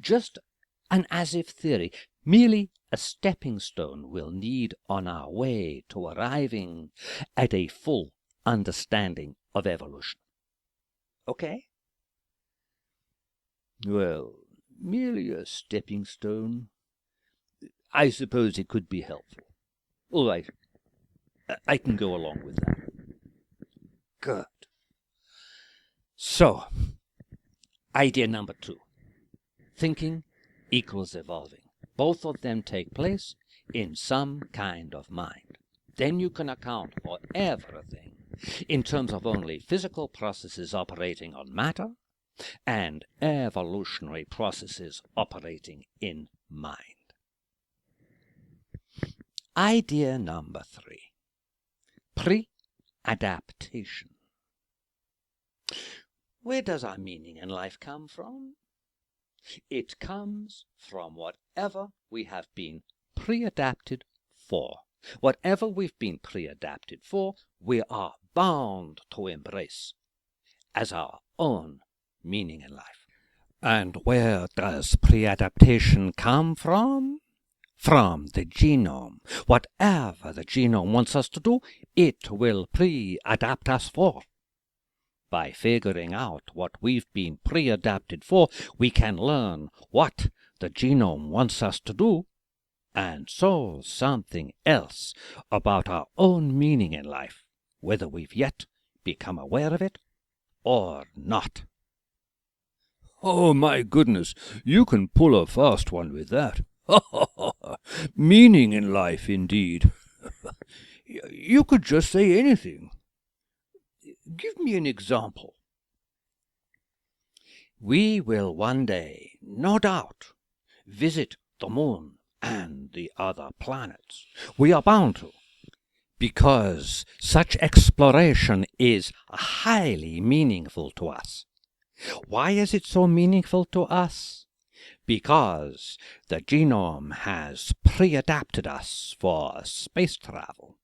Just an as-if theory, merely a stepping stone we'll need on our way to arriving at a full understanding of evolution. Okay? Well, merely a stepping stone. I suppose it could be helpful. All right. I can go along with that. Good. So, idea number 2. Thinking equals evolving. Both of them take place in some kind of mind. Then you can account for everything in terms of only physical processes operating on matter and evolutionary processes operating in mind. Idea number 3. Pre-adaptation. Where does our meaning in life come from? It comes from whatever we have been pre-adapted for. Whatever we've been pre-adapted for, we are bound to embrace as our own meaning in life. And where does pre-adaptation come from? From the genome. Whatever the genome wants us to do, it will pre-adapt us for. By figuring out what we've been pre-adapted for, we can learn what the genome wants us to do, and so something else about our own meaning in life, whether we've yet become aware of it or not. Oh, my goodness, you can pull a fast one with that. Meaning in life, indeed. You could just say anything. Give me an example. We will one day, no doubt, visit the moon and the other planets. We are bound to, because such exploration is highly meaningful to us. Why is it so meaningful to us? Because the genome has pre-adapted us for space travel.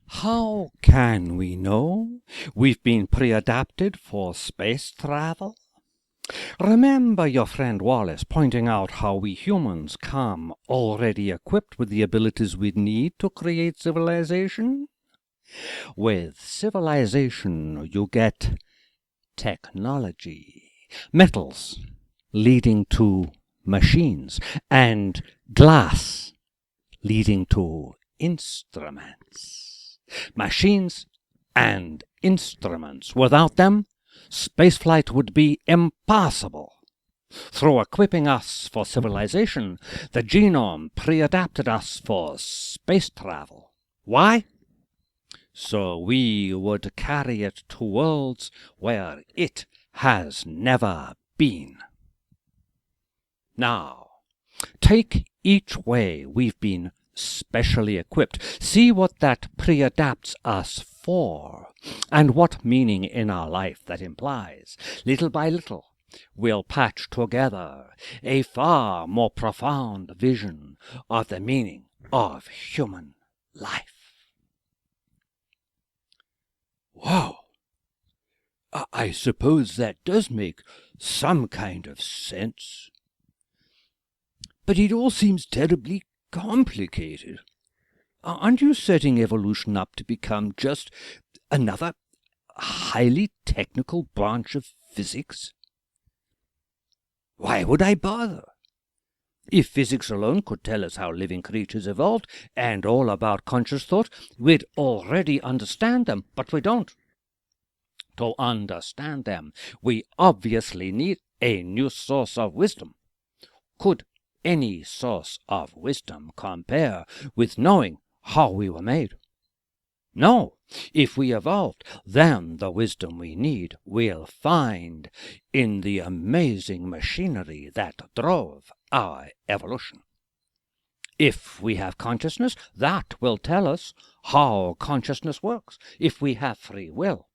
How can we know we've been pre-adapted for space travel? Remember your friend Wallace pointing out how we humans come already equipped with the abilities we need to create civilization? With civilization, you get technology, metals leading to machines, and glass leading to instruments. Machines and instruments. Without them, spaceflight would be impossible. Through equipping us for civilization, the genome pre-adapted us for space travel. Why? So we would carry it to worlds where it has never been. Now, take each way we've been specially equipped. See what that pre-adapts us for, and what meaning in our life that implies. Little by little, we'll patch together a far more profound vision of the meaning of human life. Wow! I suppose that does make some kind of sense. But it all seems terribly complicated. Aren't you setting evolution up to become just another highly technical branch of physics? Why would I bother? If physics alone could tell us how living creatures evolved and all about conscious thought, we'd already understand them, but we don't. To understand them, we obviously need a new source of wisdom. Could any source of wisdom compare with knowing how we were made? No. If we evolved, then the wisdom we need we'll find in the amazing machinery that drove our evolution. If we have consciousness, that will tell us how consciousness works. If we have free will,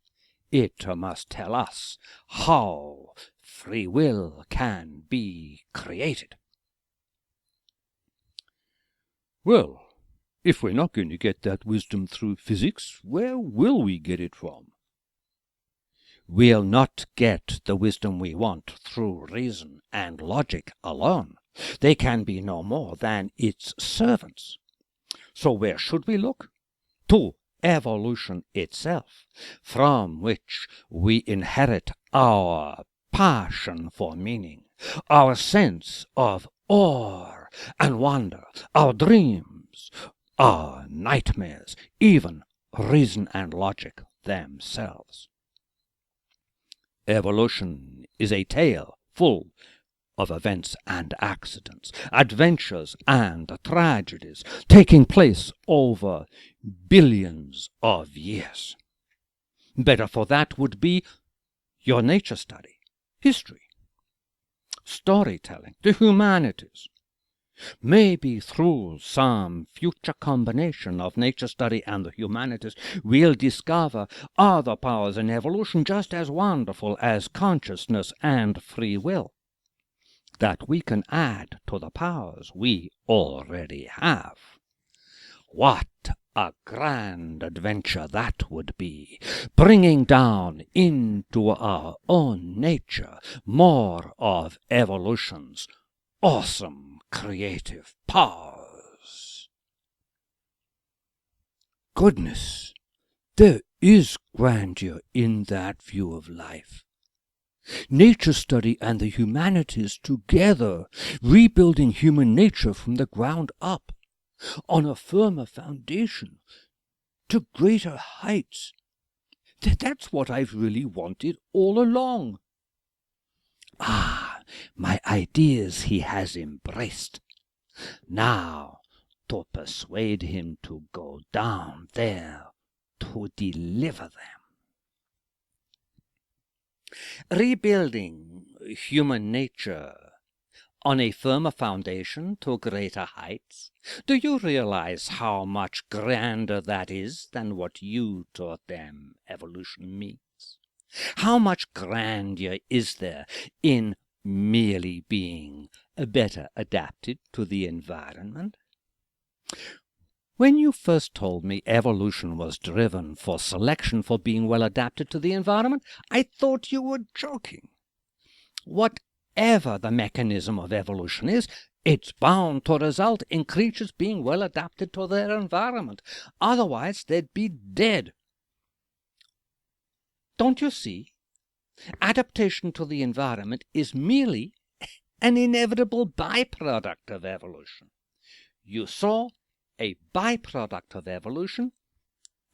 it must tell us how free will can be created. Well, if we're not going to get that wisdom through physics, where will we get it from? We'll not get the wisdom we want through reason and logic alone. They can be no more than its servants. So where should we look? To evolution itself, from which we inherit our passion for meaning, our sense of awe and wonder, our dreams, our nightmares, even reason and logic themselves. Evolution is a tale full of events and accidents, adventures and tragedies, taking place over billions of years. Better for that would be your nature study, history, storytelling, the humanities. Maybe through some future combination of nature study and the humanities, we'll discover other powers in evolution just as wonderful as consciousness and free will, that we can add to the powers we already have. What A grand adventure that would be, bringing down into our own nature more of evolution's awesome creative powers. Goodness, there is grandeur in that view of life. Nature study and the humanities together, rebuilding human nature from the ground up, on a firmer foundation, to greater heights. That's what I've really wanted all along. Ah, my ideas he has embraced. Now, to persuade him to go down there to deliver them. Rebuilding human nature on a firmer foundation to greater heights. Do you realize how much grander that is than what you taught them evolution means? How much grandeur is there in merely being better adapted to the environment? When you first told me evolution was driven for selection for being well adapted to the environment, I thought you were joking. Whatever the mechanism of evolution is, it's bound to result in creatures being well adapted to their environment. Otherwise, they'd be dead. Don't you see? Adaptation to the environment is merely an inevitable byproduct of evolution. You saw a byproduct of evolution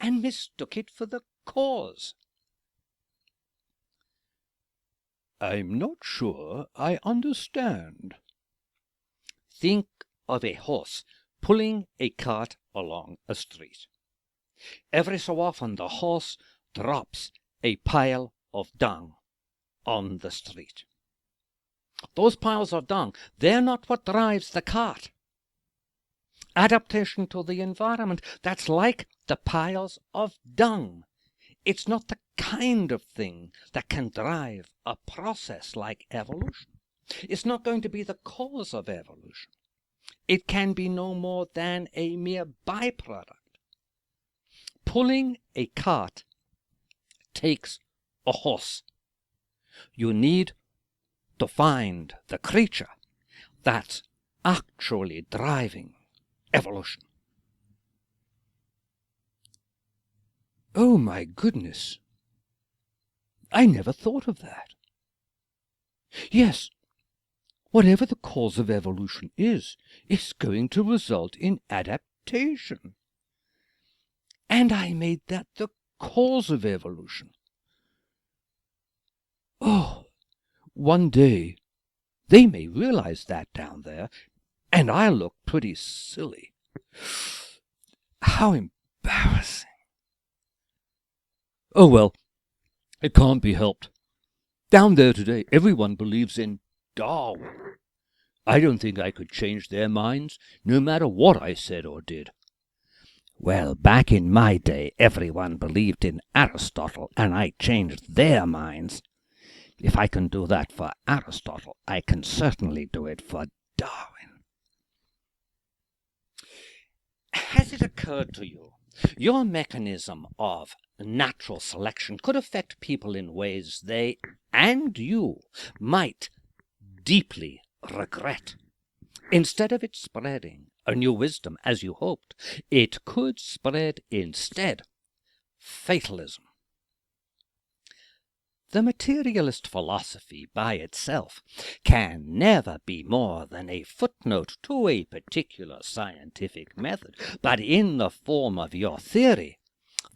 and mistook it for the cause. I'm not sure I understand. Think of a horse pulling a cart along a street. Every so often the horse drops a pile of dung on the street. Those piles of dung, they're not what drives the cart. Adaptation to the environment, that's like the piles of dung. It's not the kind of thing that can drive a process like evolution. It's not going to be the cause of evolution. It can be no more than a mere byproduct. Pulling a cart takes a horse. You need to find the creature that's actually driving evolution. Oh, my goodness. I never thought of that. Yes, whatever the cause of evolution is going to result in adaptation. And I made that the cause of evolution. Oh, one day they may realize that down there, and I'll look pretty silly. How embarrassing. Oh, well, it can't be helped. Down there today, everyone believes in Darwin. I don't think I could change their minds, no matter what I said or did. Well, back in my day, everyone believed in Aristotle, and I changed their minds. If I can do that for Aristotle, I can certainly do it for Darwin. Has it occurred to you, your mechanism of natural selection could affect people in ways they and you might deeply regret? Instead of it spreading a new wisdom as you hoped, it could spread instead fatalism. The materialist philosophy by itself can never be more than a footnote to a particular scientific method, but in the form of your theory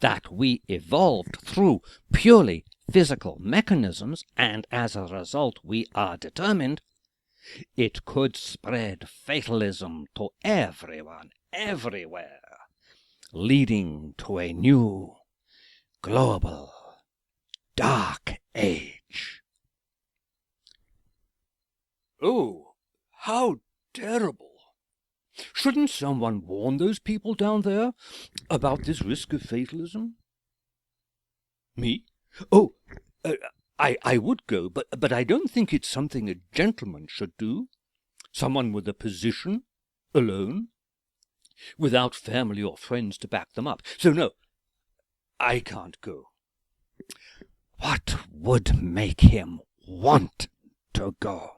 that we evolved through purely physical mechanisms, and as a result we are determined, it could spread fatalism to everyone, everywhere, leading to a new global dark age. Oh, how terrible. Shouldn't someone warn those people down there about this risk of fatalism? Me? Oh, I would go, but I don't think it's something a gentleman should do. Someone with a position, alone. without family or friends to back them up. So no, I can't go. What would make him want to go?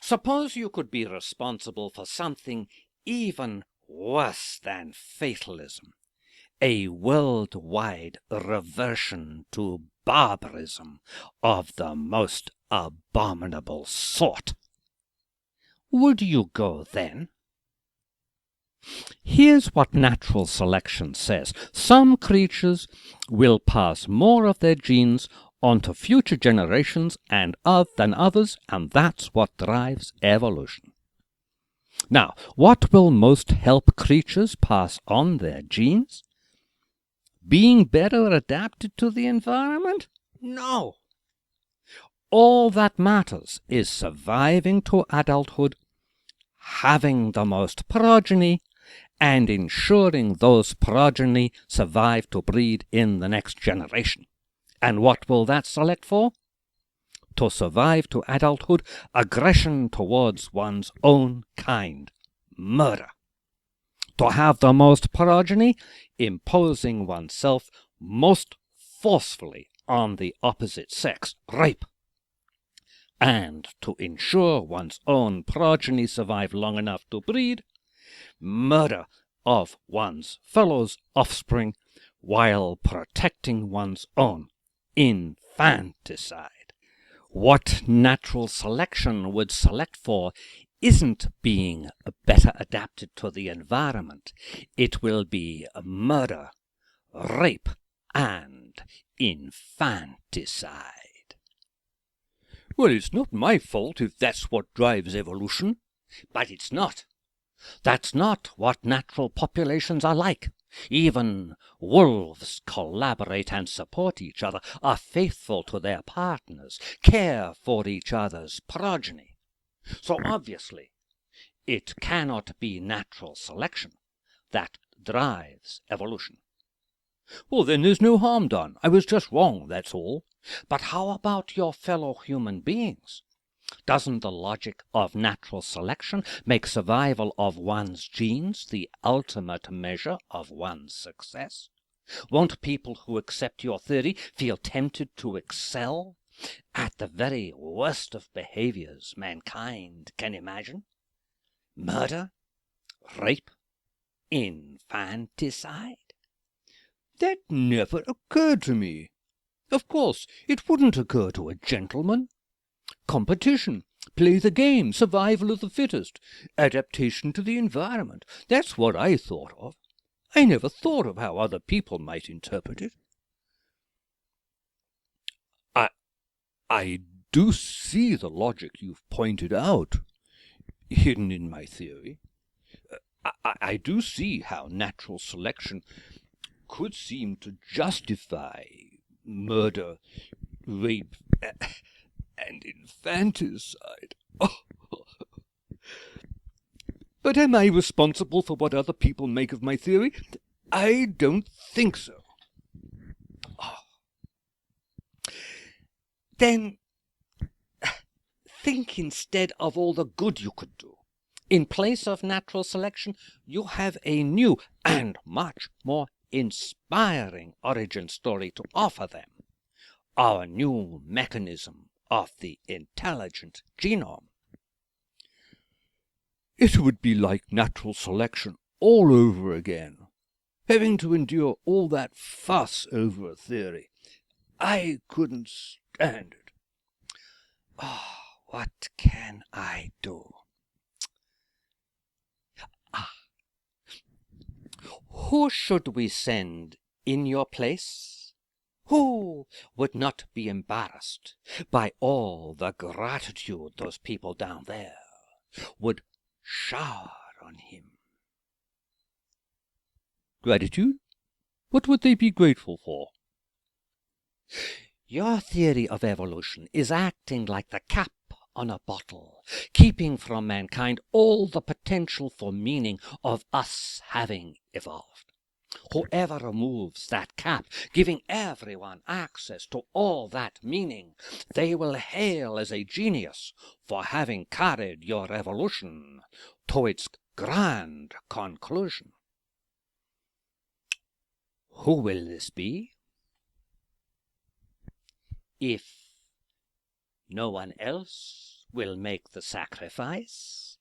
Suppose you could be responsible for something even worse than fatalism, a worldwide reversion to barbarism of the most abominable sort. Would you go then? Here's what natural selection says. Some creatures will pass more of their genes onto future generations than others, and that's what drives evolution. Now, what will most help creatures pass on their genes? Being better adapted to the environment? No. All that matters is surviving to adulthood, having the most progeny, and ensuring those progeny survive to breed in the next generation. And what will that select for? To survive to adulthood, aggression towards one's own kind, murder. To have the most progeny, imposing oneself most forcefully on the opposite sex, rape. And to ensure one's own progeny survive long enough to breed, murder of one's fellow's offspring while protecting one's own, infanticide. What natural selection would select for isn't being better adapted to the environment. It will be murder, rape, and infanticide. Well, it's not my fault if that's what drives evolution. But it's not. That's not what natural populations are like. Even wolves collaborate and support each other, are faithful to their partners, care for each other's progeny. So obviously, it cannot be natural selection that drives evolution. Well, then there's no harm done. I was just wrong, that's all. But how about your fellow human beings? Doesn't the logic of natural selection make survival of one's genes the ultimate measure of one's success? Won't people who accept your theory feel tempted to excel at the very worst of behaviors mankind can imagine? Murder, rape, infanticide? That never occurred to me. Of course, it wouldn't occur to a gentleman. Competition, play the game, survival of the fittest, adaptation to the environment. That's what I thought of. I never thought of how other people might interpret it. I do see the logic you've pointed out, hidden in my theory. I do see how natural selection could seem to justify murder, rape, and infanticide. Oh. But am I responsible for what other people make of my theory? I don't think so. Oh. Then think instead of all the good you could do. In place of natural selection, you have a new and much more inspiring origin story to offer them. Our new mechanism of the intelligent genome. It would be like natural selection all over again, having to endure all that fuss over a theory. I couldn't stand it. Oh, what can I do? Who should we send in your place? Who would not be embarrassed by all the gratitude those people down there would shower on him? Gratitude? What would they be grateful for? Your theory of evolution is acting like the cap on a bottle, keeping from mankind all the potential for meaning of us having evolved. Whoever removes that cap, giving everyone access to all that meaning, they will hail as a genius for having carried your evolution to its grand conclusion. Who will this be? If no one else will make the sacrifice,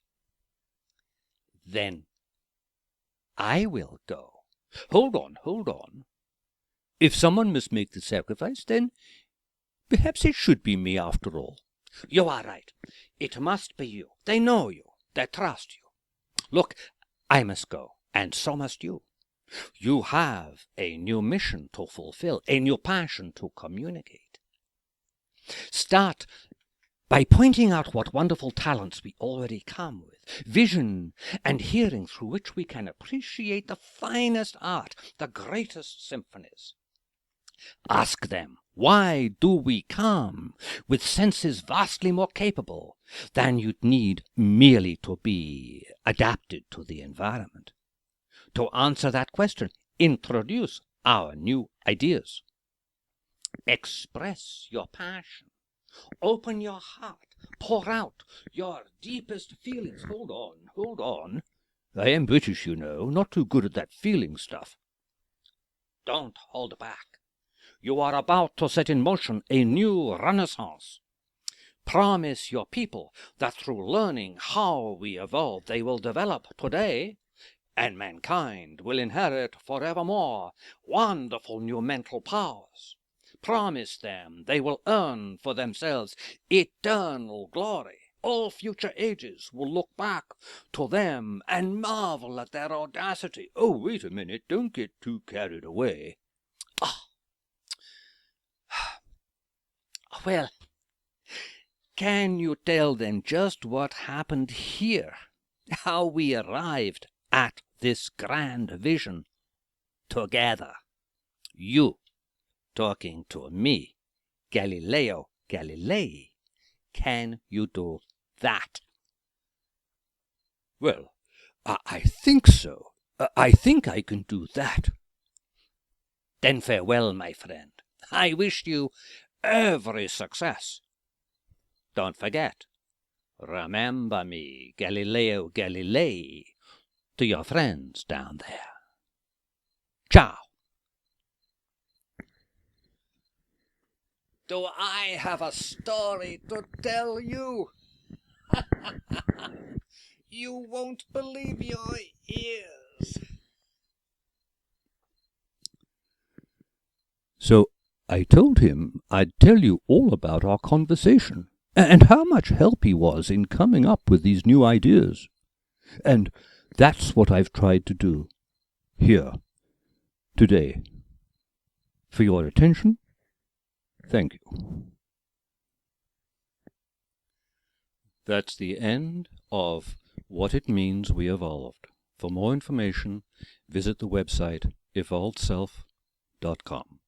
then I will go. Hold on. If someone must make the sacrifice, then perhaps it should be me after all. You are right. It must be you. They know you. They trust you. Look, I must go, and so must you. You have a new mission to fulfill, a new passion to communicate. Start by pointing out what wonderful talents we already come with, vision and hearing through which we can appreciate the finest art, the greatest symphonies. Ask them, why do we come with senses vastly more capable than you'd need merely to be adapted to the environment? To answer that question, introduce our new ideas. Express your passion. Open your heart. Pour out your deepest feelings. Hold on. I am British, you know, not too good at that feeling stuff. Don't hold back. You are about to set in motion a new renaissance. Promise your people that through learning how we evolve, they will develop today, and mankind will inherit forevermore wonderful new mental powers. Promise them they will earn for themselves eternal glory. All future ages will look back to them and marvel at their audacity. Oh, wait a minute. Don't get too carried away. Well, can you tell them just what happened here? How we arrived at this grand vision together? You talking to me, Galileo Galilei. Can you do that? Well, I think so. I think I can do that. Then farewell, my friend. I wish you every success. Don't forget, remember me, Galileo Galilei, to your friends down there. Ciao. Do I have a story to tell you? You won't believe your ears. So I told him I'd tell you all about our conversation, and how much help he was in coming up with these new ideas. And that's what I've tried to do here, today. For your attention, thank you. That's the end of What It Means We Evolved. For more information, visit the website evolvedself.com.